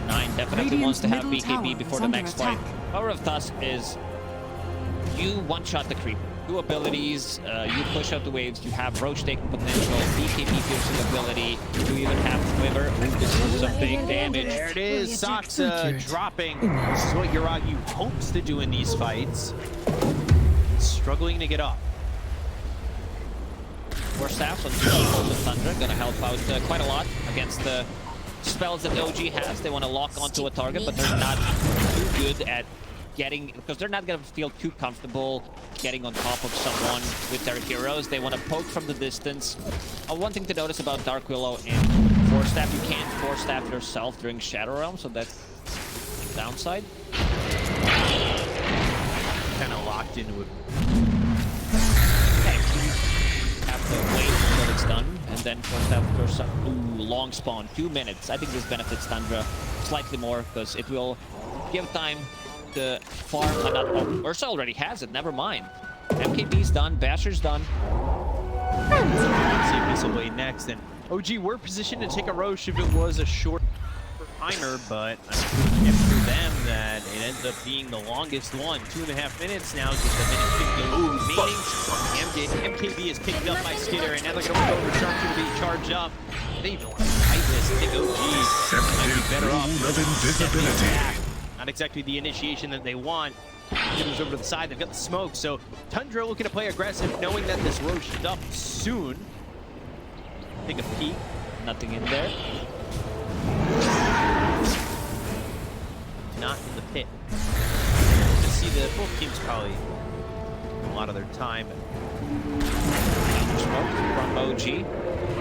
Speaker 4: 9 definitely
Speaker 3: Radiant's
Speaker 4: wants to have
Speaker 3: middle tower
Speaker 4: BKB before
Speaker 3: is
Speaker 4: the
Speaker 3: under
Speaker 4: next
Speaker 3: attack.
Speaker 4: fight. Power of Tusk is you one-shot the creep. 2 abilities, you push out the waves, you have roach taking potential, BKB piercing ability, you even have Quiver. Ooh, this is some big damage.
Speaker 2: There it is, Saksa dropping. This is what Uragi hopes to do in these fights. Struggling to get up.
Speaker 4: 4 staffs on 2 people with Tundra, gonna help out quite a lot against the spells that OG has. They want to lock onto a target, but they're not too good at getting, because they're not gonna feel too comfortable getting on top of someone with their heroes. They want to poke from the distance. One thing to notice about Dark Willow in 4 staff, you can't 4 staff yourself during Shadow Realm, so that's downside.
Speaker 2: Kind of locked into it.
Speaker 4: Have to wait until it's done, and then 4 staff yourself. Ooh, long spawn, 2 minutes. I think this benefits Tundra slightly more, because it will give time to farm. Oh, Ursa already has it, never mind. MKB's done, Basher's done.
Speaker 2: See if this will wait next. And OG were positioned to take a Roche if it was a short timer, but unfortunately for them that it ends up being the longest one. 2.5 minutes now, just a minute 50 meaning MKB is picked up by Skitter, and now they're going to go over Sharpshooter being charged up. They even want to fight this. I think OG might be better off.
Speaker 8: Rune of invisibility.
Speaker 2: Not exactly the initiation that they want. Jitters over to the side, they've got the smoke, so Tundra looking to play aggressive, knowing that this Roche is up soon. Take a peek.
Speaker 4: Nothing in there.
Speaker 2: Not in the pit. You see the both teams probably a lot of their time.
Speaker 4: Smoke from OG.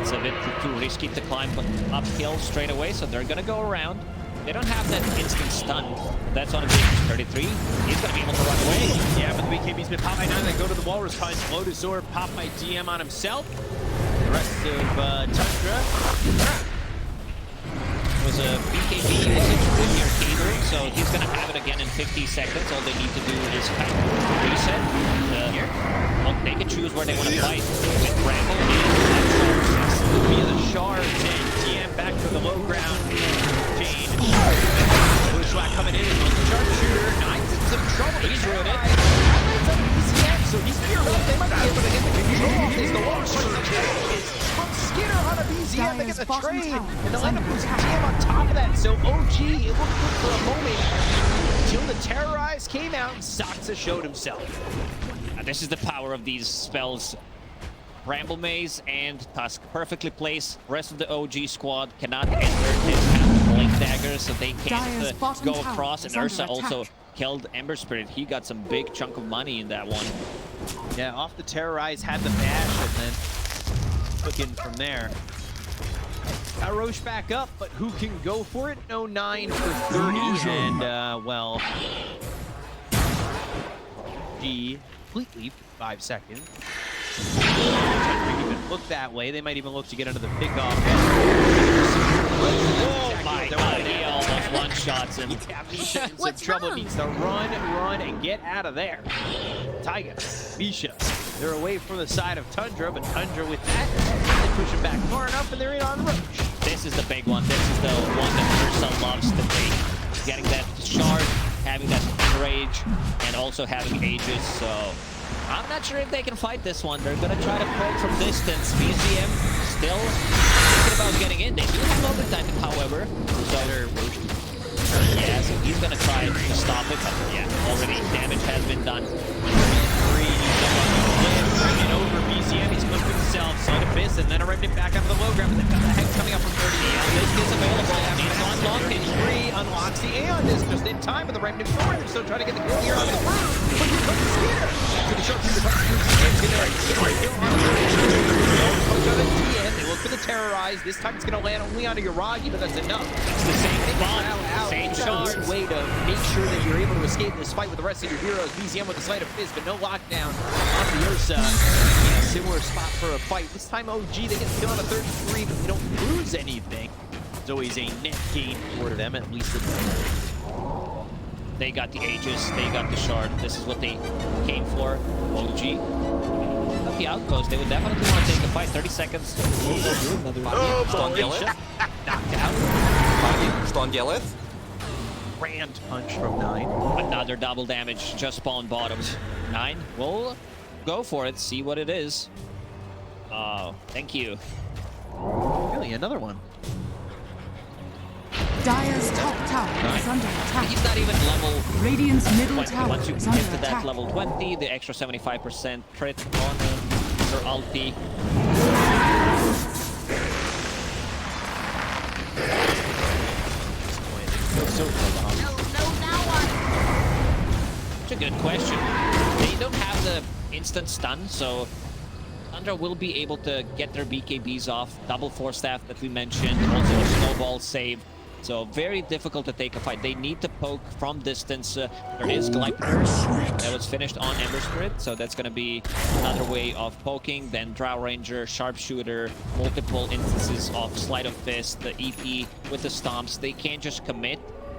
Speaker 4: It's a bit too risky to climb uphill straight away, so they're gonna go around. They don't have that instant stun. That's on a big 33. He's gonna be able to run away.
Speaker 2: Yeah, but the BKB's been popped by 9. They go to the Walrus Punch. Lotus Orb popped by DM on himself. The rest of Tundra
Speaker 4: Was a BKB was introduced here, catering, so he's gonna have it again in 50 seconds. All they need to do is kind of reset. Well, they can choose where they want to fight with Bramble and via the shards, and TM back to the low ground. Jane, Bushwhack coming in, sharpshooter, Nines in some trouble. He's ruined it. So he's geared up. They might be able to get the control. Is the launch from Skinner on a BZM. They get the trade, and the lineup was TM on top of that. So OG, it looked good for a moment until the Terrorize came out and Saksa showed himself. Now, this is the power of these spells. Bramble Maze and Tusk perfectly placed. Rest of the OG squad cannot enter. They have the Blink Daggers, so they can't go across. And Ursa also killed Ember Spirit. He got some big chunk of money in that one.
Speaker 2: Yeah, off the Terrorize, had the bash, and then took in from there. Got Roche back up, but who can go for it? No 9 for 30, and well, G completely 5 seconds. Even look that way. They might even look to get under the pickoff.
Speaker 4: Oh my god, he almost one-shots him.
Speaker 2: Yeah, Misha in some trouble. Needs to run, and get out of there. Taiga, Misha, they're away from the side of Tundra, but Tundra with that, they push him back far enough, and they're in on Roach.
Speaker 4: This is the big one. This is the one that Ursa loves to take. Getting that shard, having that rage, and also having Aegis, so I'm not sure if they can fight this one. They're gonna try to poke from distance. BZM still thinking about getting in. They do have overtime, however. So yeah, so he's gonna try to stop it, but yeah, already damage has been done.
Speaker 2: Bringing over BZM, he's moved himself, Slight Abyss, and then a remnant back up to the low ground, but they've got the Hex coming up from 30.
Speaker 4: This is available. He's unlocking.
Speaker 2: Free unlocks the Aeon Disc just in time with the remnant forward. They're still trying to get the kill here on the ground. But here comes Skinner. To the sharpshooter, they look for the Terrorize. This time it's going to land only onto Yuragi, but that's enough.
Speaker 4: It's the same spot, same shard.
Speaker 2: Way to make sure that you're able to escape this fight with the rest of your heroes. BZM with the Sleight of Fist, but no lockdown on the Ursa. Yeah, similar spot for a fight. This time OG, they get the kill on a 33, but they don't lose anything. It's always a net gain for them, at least at the
Speaker 4: They got the Aegis, they got the shard. This is what they came for. OG. The outpost, they would definitely want to take the fight. 30 seconds.
Speaker 2: knocked out.
Speaker 6: Stångeleth.
Speaker 2: Grand punch from 9.
Speaker 4: Another double damage, just spawned bottoms. 9, we'll go for it, see what it is. Oh, thank you.
Speaker 2: Really, another one.
Speaker 3: Dire's top tower is under attack.
Speaker 4: He's not even level
Speaker 3: Radiant's middle
Speaker 4: 20.
Speaker 3: tower
Speaker 4: Once you
Speaker 3: is
Speaker 4: get
Speaker 3: under
Speaker 4: to that
Speaker 3: attack.
Speaker 4: level 20, the extra 75% crit on her ulti. It's a good question. They don't have the instant stun, so Tundra will be able to get their BKBs off. Double force staff that we mentioned, also a snowball save. So very difficult to take a fight. They need to poke from distance. There is Glyper that was finished on Ember Spirit, so that's going to be another way of poking. Then Drow Ranger, Sharpshooter, multiple instances of Sleight of Fist, the EP with the stomps. They can't just commit.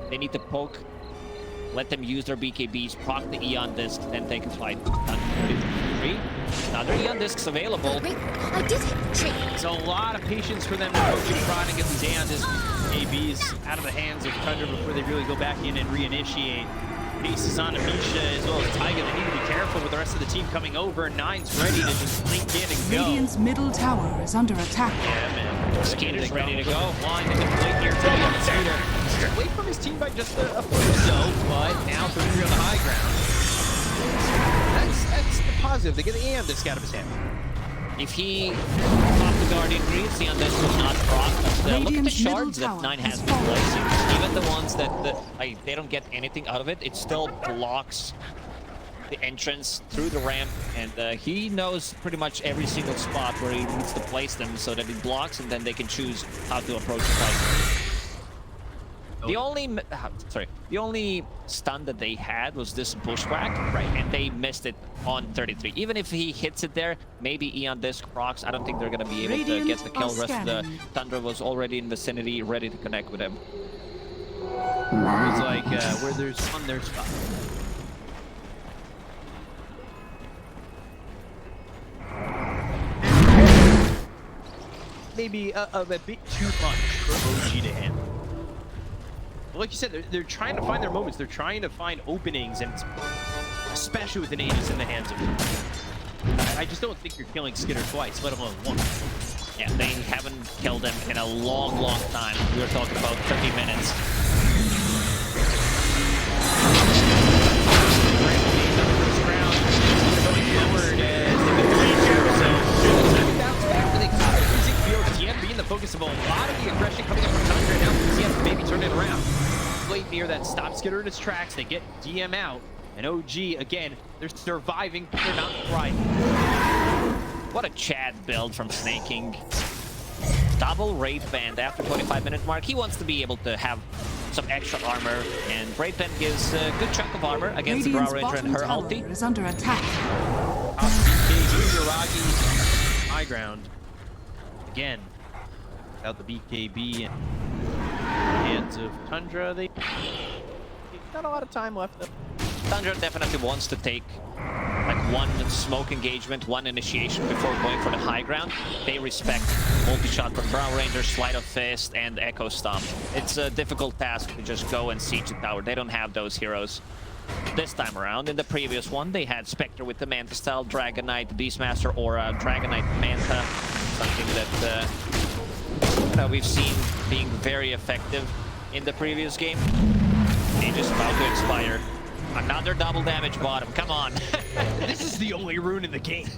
Speaker 4: They need to poke, let them use their BKBs, proc the Eon Disc, then take a fight. Done. 33. Another Eon Discs available.
Speaker 7: Wait, I did hit the tree.
Speaker 2: It's a lot of patience for them to poke and prod and get these Aeon Disc ABs out of the hands of Tundra before they really go back in and reinitiate. Pieces on Amisha as well as Taiga. They need to be careful with the rest of the team coming over. Nine's ready to just blink in and go.
Speaker 3: Radiant's middle tower is under attack.
Speaker 2: Yeah, man.
Speaker 4: Skater's ready to go.
Speaker 2: Line into blink here for the Skater. Away from his team by just a foot or so, but now 33 on the high ground. That's the positive. They get the Aeon Disc out of his hand.
Speaker 4: If he popped the Guardian Greaves, the Undead will not proc, but look at the
Speaker 3: Radiant's
Speaker 4: shards
Speaker 3: middle
Speaker 4: that 9
Speaker 3: tower
Speaker 4: has
Speaker 3: is
Speaker 4: been placing. Even the ones that they don't get anything out of it, it still blocks the entrance through the ramp, and he knows pretty much every single spot where he needs to place them so that he blocks, and then they can choose how to approach the fight. The only stun that they had was this bushwhack, right? And they missed it on 33. Even if he hits it there, maybe Eon Disc procs. I don't think they're gonna be able to get the kill. The rest of the Tundra was already in vicinity, ready to connect with him.
Speaker 2: It's like where there's fun, there's fun. Maybe a bit too much for OG to handle. Like you said, they're trying to find their moments. They're trying to find openings, and especially with an Aegis in the hands of them. I just don't think you're killing Skitter twice, let alone once.
Speaker 4: Yeah, they haven't killed him in a long, long time. We were talking about 30 minutes.
Speaker 2: Being the focus of a lot of the aggression coming up from Tundra, and now DPC maybe turn it around. Late near that stop Skitter in his tracks, they get DM out, and OG again, they're surviving, but they're not thriving.
Speaker 4: What a Chad build from Snaking. Double Wraith Band after 25-minute mark. He wants to be able to have some extra armor, and Wraith Band gives a good chunk of armor against the Brow Ranger and her ulti.
Speaker 3: Is under attack.
Speaker 2: Yuragi, high ground. Again, without the BKB in the hands of Tundra, they've got a lot of time left.
Speaker 4: Tundra definitely wants to take like one smoke engagement, one initiation before going for the high ground. They respect multi-shot from Brow Ranger, Sleight of Fist, and Echo Stomp. It's a difficult task to just go and siege the tower. They don't have those heroes. This time around, in the previous one, they had Spectre with the Manta style, Dragon Knight, Beastmaster, or Dragon Knight Manta. Something that we've seen being very effective in the previous game. Aegis about to expire. Another double damage bottom. Come on.
Speaker 2: This is the only rune in the game.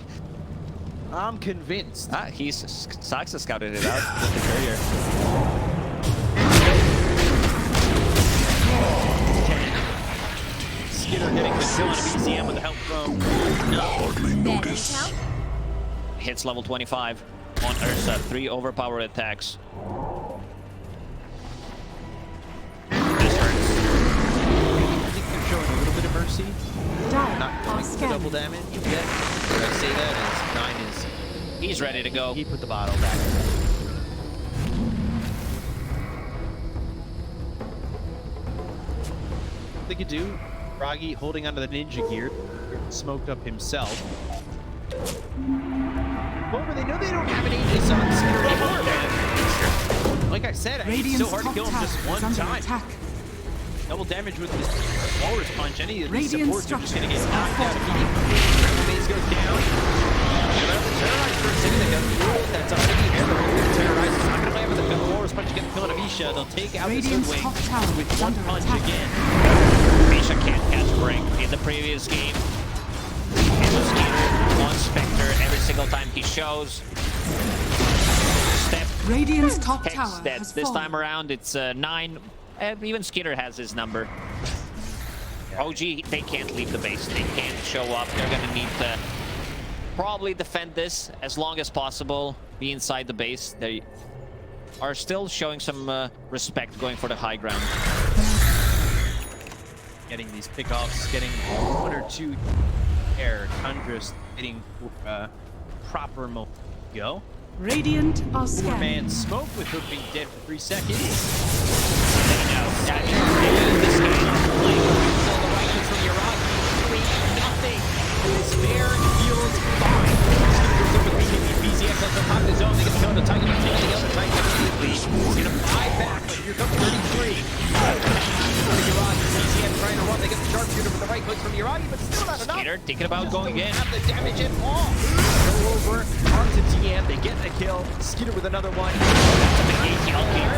Speaker 2: I'm convinced.
Speaker 4: Saxa scouted it out with the courier.
Speaker 2: Skitter hitting the kill on BCM with the help from
Speaker 8: Hardly notice.
Speaker 4: Hits level 25 on Ursa. 3 overpowered attacks. This hurts.
Speaker 2: I think they're showing a little bit of mercy. Not going for double damage yet. Did I say that? As 9 is...
Speaker 4: He's ready to go.
Speaker 2: He put the bottle back. They could do. Froggy holding onto the ninja gear, smoked up himself. However, they know they don't have an Aegis on Skitter anymore. Like I said, it's so hard to kill him just one time.
Speaker 3: Attack.
Speaker 2: Double damage with this walrus punch. Any of these
Speaker 3: Radiant
Speaker 2: supports are just going to get
Speaker 3: structures
Speaker 2: knocked
Speaker 3: are
Speaker 2: out immediately. Base goes down. Terrorize for a second. They got the rule that's already here. The Terrorize is not going to play with the walrus punch to get the kill on Avisha. They'll take out the
Speaker 3: Radiant's
Speaker 2: Third
Speaker 3: top
Speaker 2: Wing
Speaker 3: tower
Speaker 2: with
Speaker 3: is
Speaker 2: one
Speaker 3: under
Speaker 2: punch
Speaker 3: attack.
Speaker 2: again.
Speaker 4: Misha can't catch break. In the previous game, it was Skitter on Spectre every single time he shows. Step
Speaker 3: Radiant's top
Speaker 4: Hex
Speaker 3: tower
Speaker 4: dead.
Speaker 3: has
Speaker 4: This
Speaker 3: fallen.
Speaker 4: time around, it's 9. Even Skitter has his number. OG, they can't leave the base. They can't show up. They're gonna need to probably defend this as long as possible. Be inside the base. They are still showing some respect going for the high ground.
Speaker 2: Getting these pickoffs, getting 1 or 2 air. Tundra's getting proper mo. Go.
Speaker 3: Radiant are scanning.
Speaker 2: 4-man smoke with Hook being dead for 3 seconds.
Speaker 4: They know that in this game, like, all the right from Yuragi, doing nothing.
Speaker 2: His fair feels fine. Skitter goes over BKB, BZX on the top of his own. They get the kill on the Titan, killing the other Titan immediately. He's gonna buy back, but here comes 33. Yuragi, BZX trying to run. They get the sharpshooter with the right click from Yuragi, but still not enough.
Speaker 4: Skitter thinking about going in.
Speaker 2: Have the damage at all. Go over, onto TM. They get the kill. Skitter with another one.
Speaker 4: That's a big ATL here.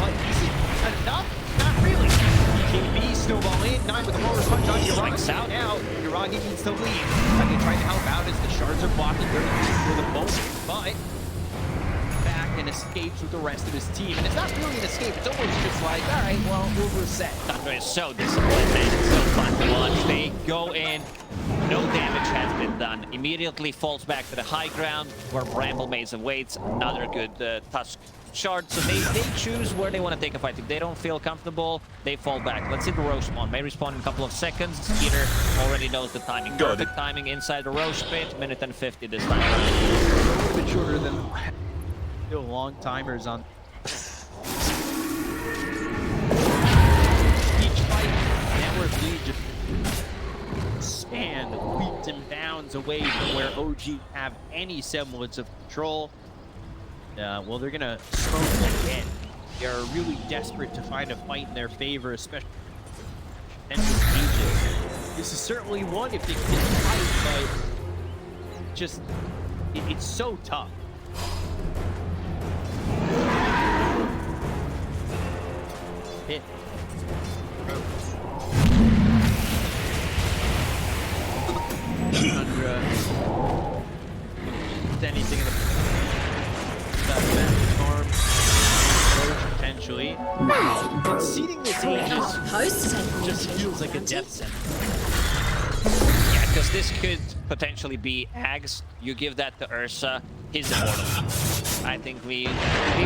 Speaker 2: But is it enough? Not really. BKB snowball in. 9 with the walrus punch on
Speaker 4: Swings
Speaker 2: Yuragi.
Speaker 4: out.
Speaker 2: Now, Yuragi needs to leave. They trying to help out as the shards are blocking 33 for the moment. But back and escapes with the rest of his team. And it's not really an escape. It's almost just like, all right, well, we'll reset.
Speaker 4: Tundra is so disciplined, man. It's so fun to watch. They go in. No damage has been done. Immediately falls back to the high ground where Bramble Maze awaits. Another good Tusk Shard, so they choose where they want to take a fight. If they don't feel comfortable, they fall back. Let's hit the Roche spawn. May respawn in a couple of seconds. Skeeter already knows the timing.
Speaker 8: Got
Speaker 4: Perfect
Speaker 8: it.
Speaker 4: timing inside the Roche pit. Minute and 50 this time.
Speaker 2: A little bit shorter than still long timers on each fight. Network lead just span leaps and bounds away from where OG have any semblance of control. Well, they're gonna smoke again. They are really desperate to find a fight in their favor, especially potential stages. This is certainly one if they can fight, but just it's so tough. Hit. Tundra. Anything in the farm potentially. Conceding this just feels like a death sentence.
Speaker 4: Yeah, because this could potentially be Ags. You give that to Ursa, he's immortal. I think we've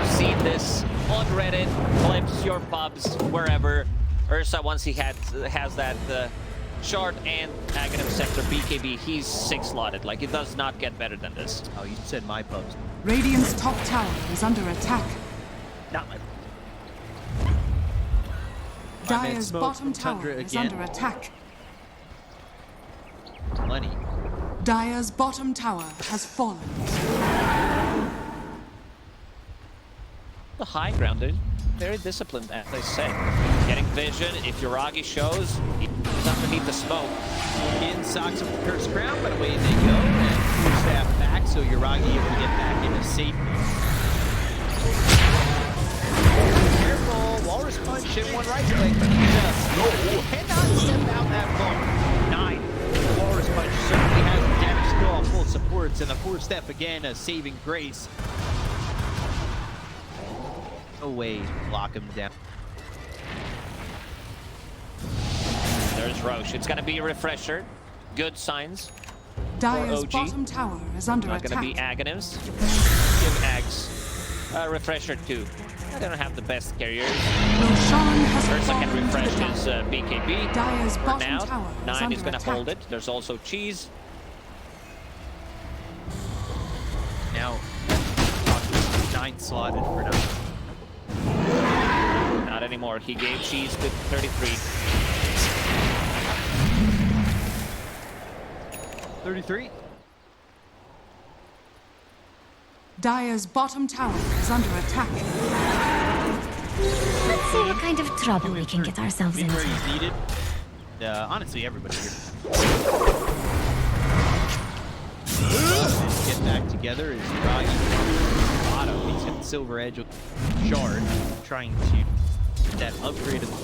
Speaker 4: seen this on Reddit, clips, your pubs, wherever. Ursa, once he has that Shard and Aghanim Scepter BKB, he's 6-slotted. Like, it does not get better than this.
Speaker 2: Oh, you said my pubs.
Speaker 3: Radiant's top tower is under attack.
Speaker 2: Not my
Speaker 3: Dire's bottom tower
Speaker 2: Tundra
Speaker 3: is
Speaker 2: again.
Speaker 3: under attack.
Speaker 2: Plenty.
Speaker 3: Dire's bottom tower has fallen.
Speaker 4: The high ground, dude. Very disciplined, as I said. Getting vision. If Yuragi shows, he's underneath the smoke.
Speaker 2: In socks of the Cursed Crown, but away they go. And two staff back, so Yuragi able to get back into safety. Careful, Walrus Punch hit one right click, but he just cannot step out that far. 9. Walrus Punch certainly has damage still on full supports, and the 4-step again, a saving grace. No way to lock him down.
Speaker 4: There's Roche. It's going to be a refresher. Good signs.
Speaker 3: Dire's
Speaker 4: OG.
Speaker 3: bottom tower is under
Speaker 4: Not going
Speaker 3: attack.
Speaker 4: to be Aghanims. Give Ags a refresher too. I don't have the best carriers.
Speaker 3: Roshan has
Speaker 4: Ursa
Speaker 3: fallen
Speaker 4: can refresh
Speaker 3: to the
Speaker 4: his
Speaker 3: dark.
Speaker 4: BKB.
Speaker 3: Dire's
Speaker 4: For
Speaker 3: bottom
Speaker 4: now,
Speaker 3: tower is
Speaker 4: 9
Speaker 3: under
Speaker 4: is going to
Speaker 3: attack.
Speaker 4: hold it. There's also Cheese.
Speaker 2: Now, 9 slotted for now.
Speaker 4: Not anymore. He gave Cheese to 33.
Speaker 2: 33.
Speaker 3: Dire's bottom tower is under attack.
Speaker 7: Let's see what kind of trouble we can get ourselves
Speaker 2: Been where
Speaker 7: into.
Speaker 2: he's needed. Honestly, everybody here. Get back together is Yuragi bottom. He's hit the silver edge of Shard, trying to get that upgrade of the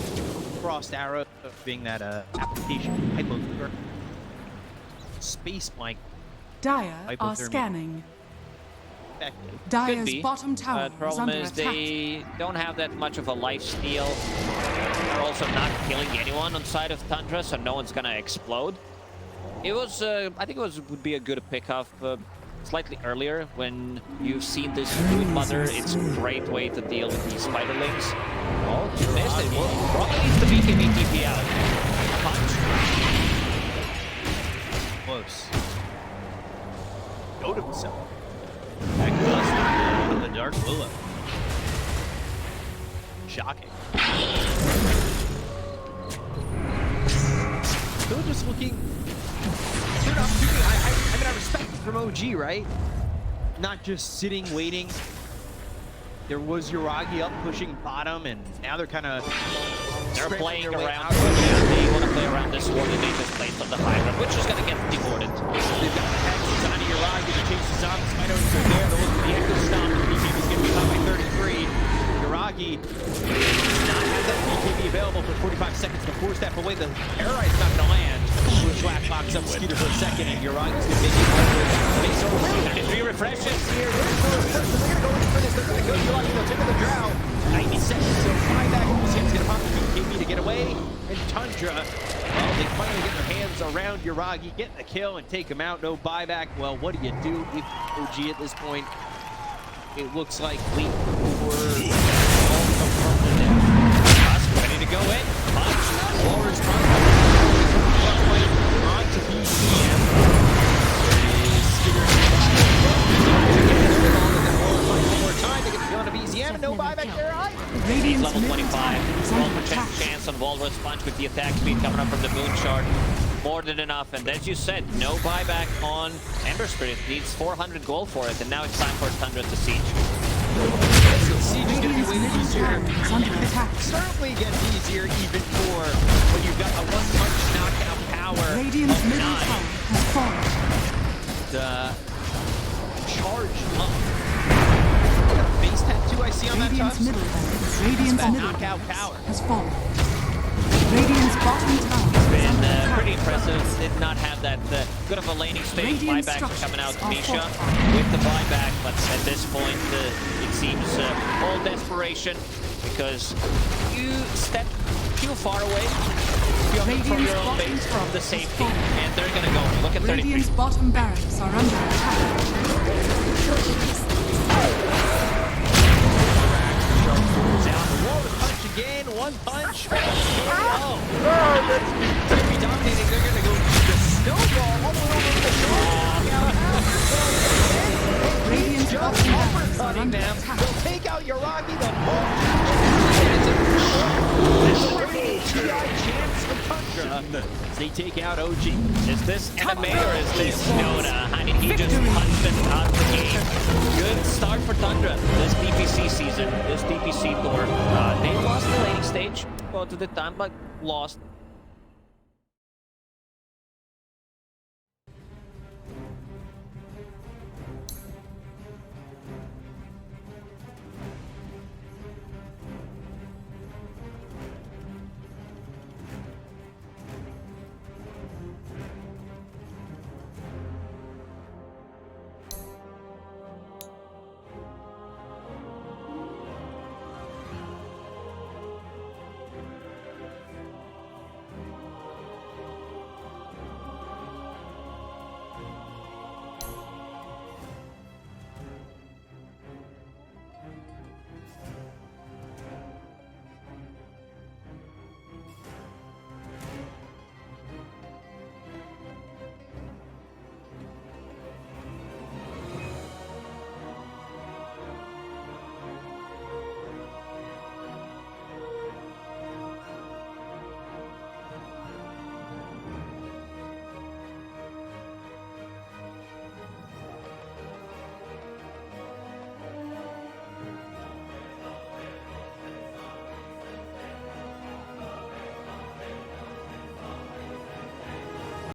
Speaker 2: Frost Arrow, being that application type of space mic
Speaker 3: Dire are
Speaker 2: Hypothermia.
Speaker 3: scanning.
Speaker 2: effective.
Speaker 4: Could
Speaker 3: Dire's
Speaker 4: be.
Speaker 3: bottom tower
Speaker 4: The
Speaker 3: is
Speaker 4: problem
Speaker 3: under
Speaker 4: is
Speaker 3: attack.
Speaker 4: they don't have that much of a life steal. They're also not killing anyone on side of Tundra, so no one's gonna explode. It was, I think it would be a good pickup slightly earlier when you've seen this Brood Mother. It's a great way to deal with these spiderlings. Oh, he missed it. Well, probably needs the BKB TP out. Punch.
Speaker 2: Close. Go to himself. Back dust on the Dark Willow. Shocking. Still just looking. Good opportunity. I mean, I respect it from OG, right? Not just sitting, waiting. There was Yuragi up pushing bottom, and now they're kind of.
Speaker 4: They're playing around. They want to play around this war that they just placed on the high ground, which is going to get deported.
Speaker 2: They've got the Hexes on Yuragi to chase the zombies. Spider's still there. They're looking for the Echo Stomp. The BKB's going to be caught by 33. Yuragi does not have that BKB available for 45 seconds. The 4-step away. The Arrow's not going to land. Flash box up Skeeter for a second, and Yuragi's going to make it. Base over.
Speaker 4: 3 refreshes.
Speaker 2: Here, they're going to go in for this. They're going to go Yuragi. They'll take the drow. 90 seconds. So buyback. Lucian's going to pop the BKB to get away. And Tundra, well, they finally get their hands around Yuragi, get the kill and take him out. No buyback. Well, what do you do if OG at this point? It looks like late for
Speaker 4: buyback there either.
Speaker 3: Radiant's
Speaker 4: Level
Speaker 3: middle
Speaker 4: 25.
Speaker 3: tower is under
Speaker 4: 12%
Speaker 3: attack.
Speaker 4: chance on Walrus Punch with the attack speed coming up from the Moon Shard. More than enough. And as you said, no buyback on Ember Spirit. Needs 400 gold for it. And now it's time for Tundra to siege.
Speaker 2: Siege is going to be way easier.
Speaker 3: Is under attack.
Speaker 2: Certainly gets easier even for when you've got a one-punch knockout power
Speaker 3: Radiant's
Speaker 2: of
Speaker 3: middle
Speaker 2: 9.
Speaker 3: tower has fallen.
Speaker 2: Charge up. Face tattoo I see on that
Speaker 3: Radiant's
Speaker 2: tusk.
Speaker 3: middle barracks. Radiant's
Speaker 2: That
Speaker 3: middle
Speaker 2: knockout
Speaker 3: barracks
Speaker 2: power.
Speaker 3: has fallen. Radiant's bottom tower is
Speaker 4: Been
Speaker 3: under attack.
Speaker 4: pretty impressive. Did not have that good of a laning space.
Speaker 3: Radiant
Speaker 4: Buyback
Speaker 3: structures
Speaker 4: coming out to
Speaker 3: are
Speaker 4: Misha
Speaker 3: fortified.
Speaker 4: with the buyback. But at this point, it seems all desperation because you step too far away from your own base from the safety, and they're gonna go. Look at 33.
Speaker 3: Radiant's bottom barracks are under attack.
Speaker 2: Down the wall with punch again. One punch. Oh, that's gonna be dominating. They're gonna go the snowball all the way over to the shore.
Speaker 3: Radiant's
Speaker 2: Just
Speaker 3: bottom barracks are
Speaker 2: uppercutting
Speaker 3: under
Speaker 2: them.
Speaker 3: attack.
Speaker 2: They'll take out Yaragi the It's a TI chance for Tundra as they take out OG.
Speaker 4: Is this anime or is this Dota? I mean, he just punched them out of the game. Good start for Tundra this DPC season, this DPC tour. They lost the laning stage both of the time, but lost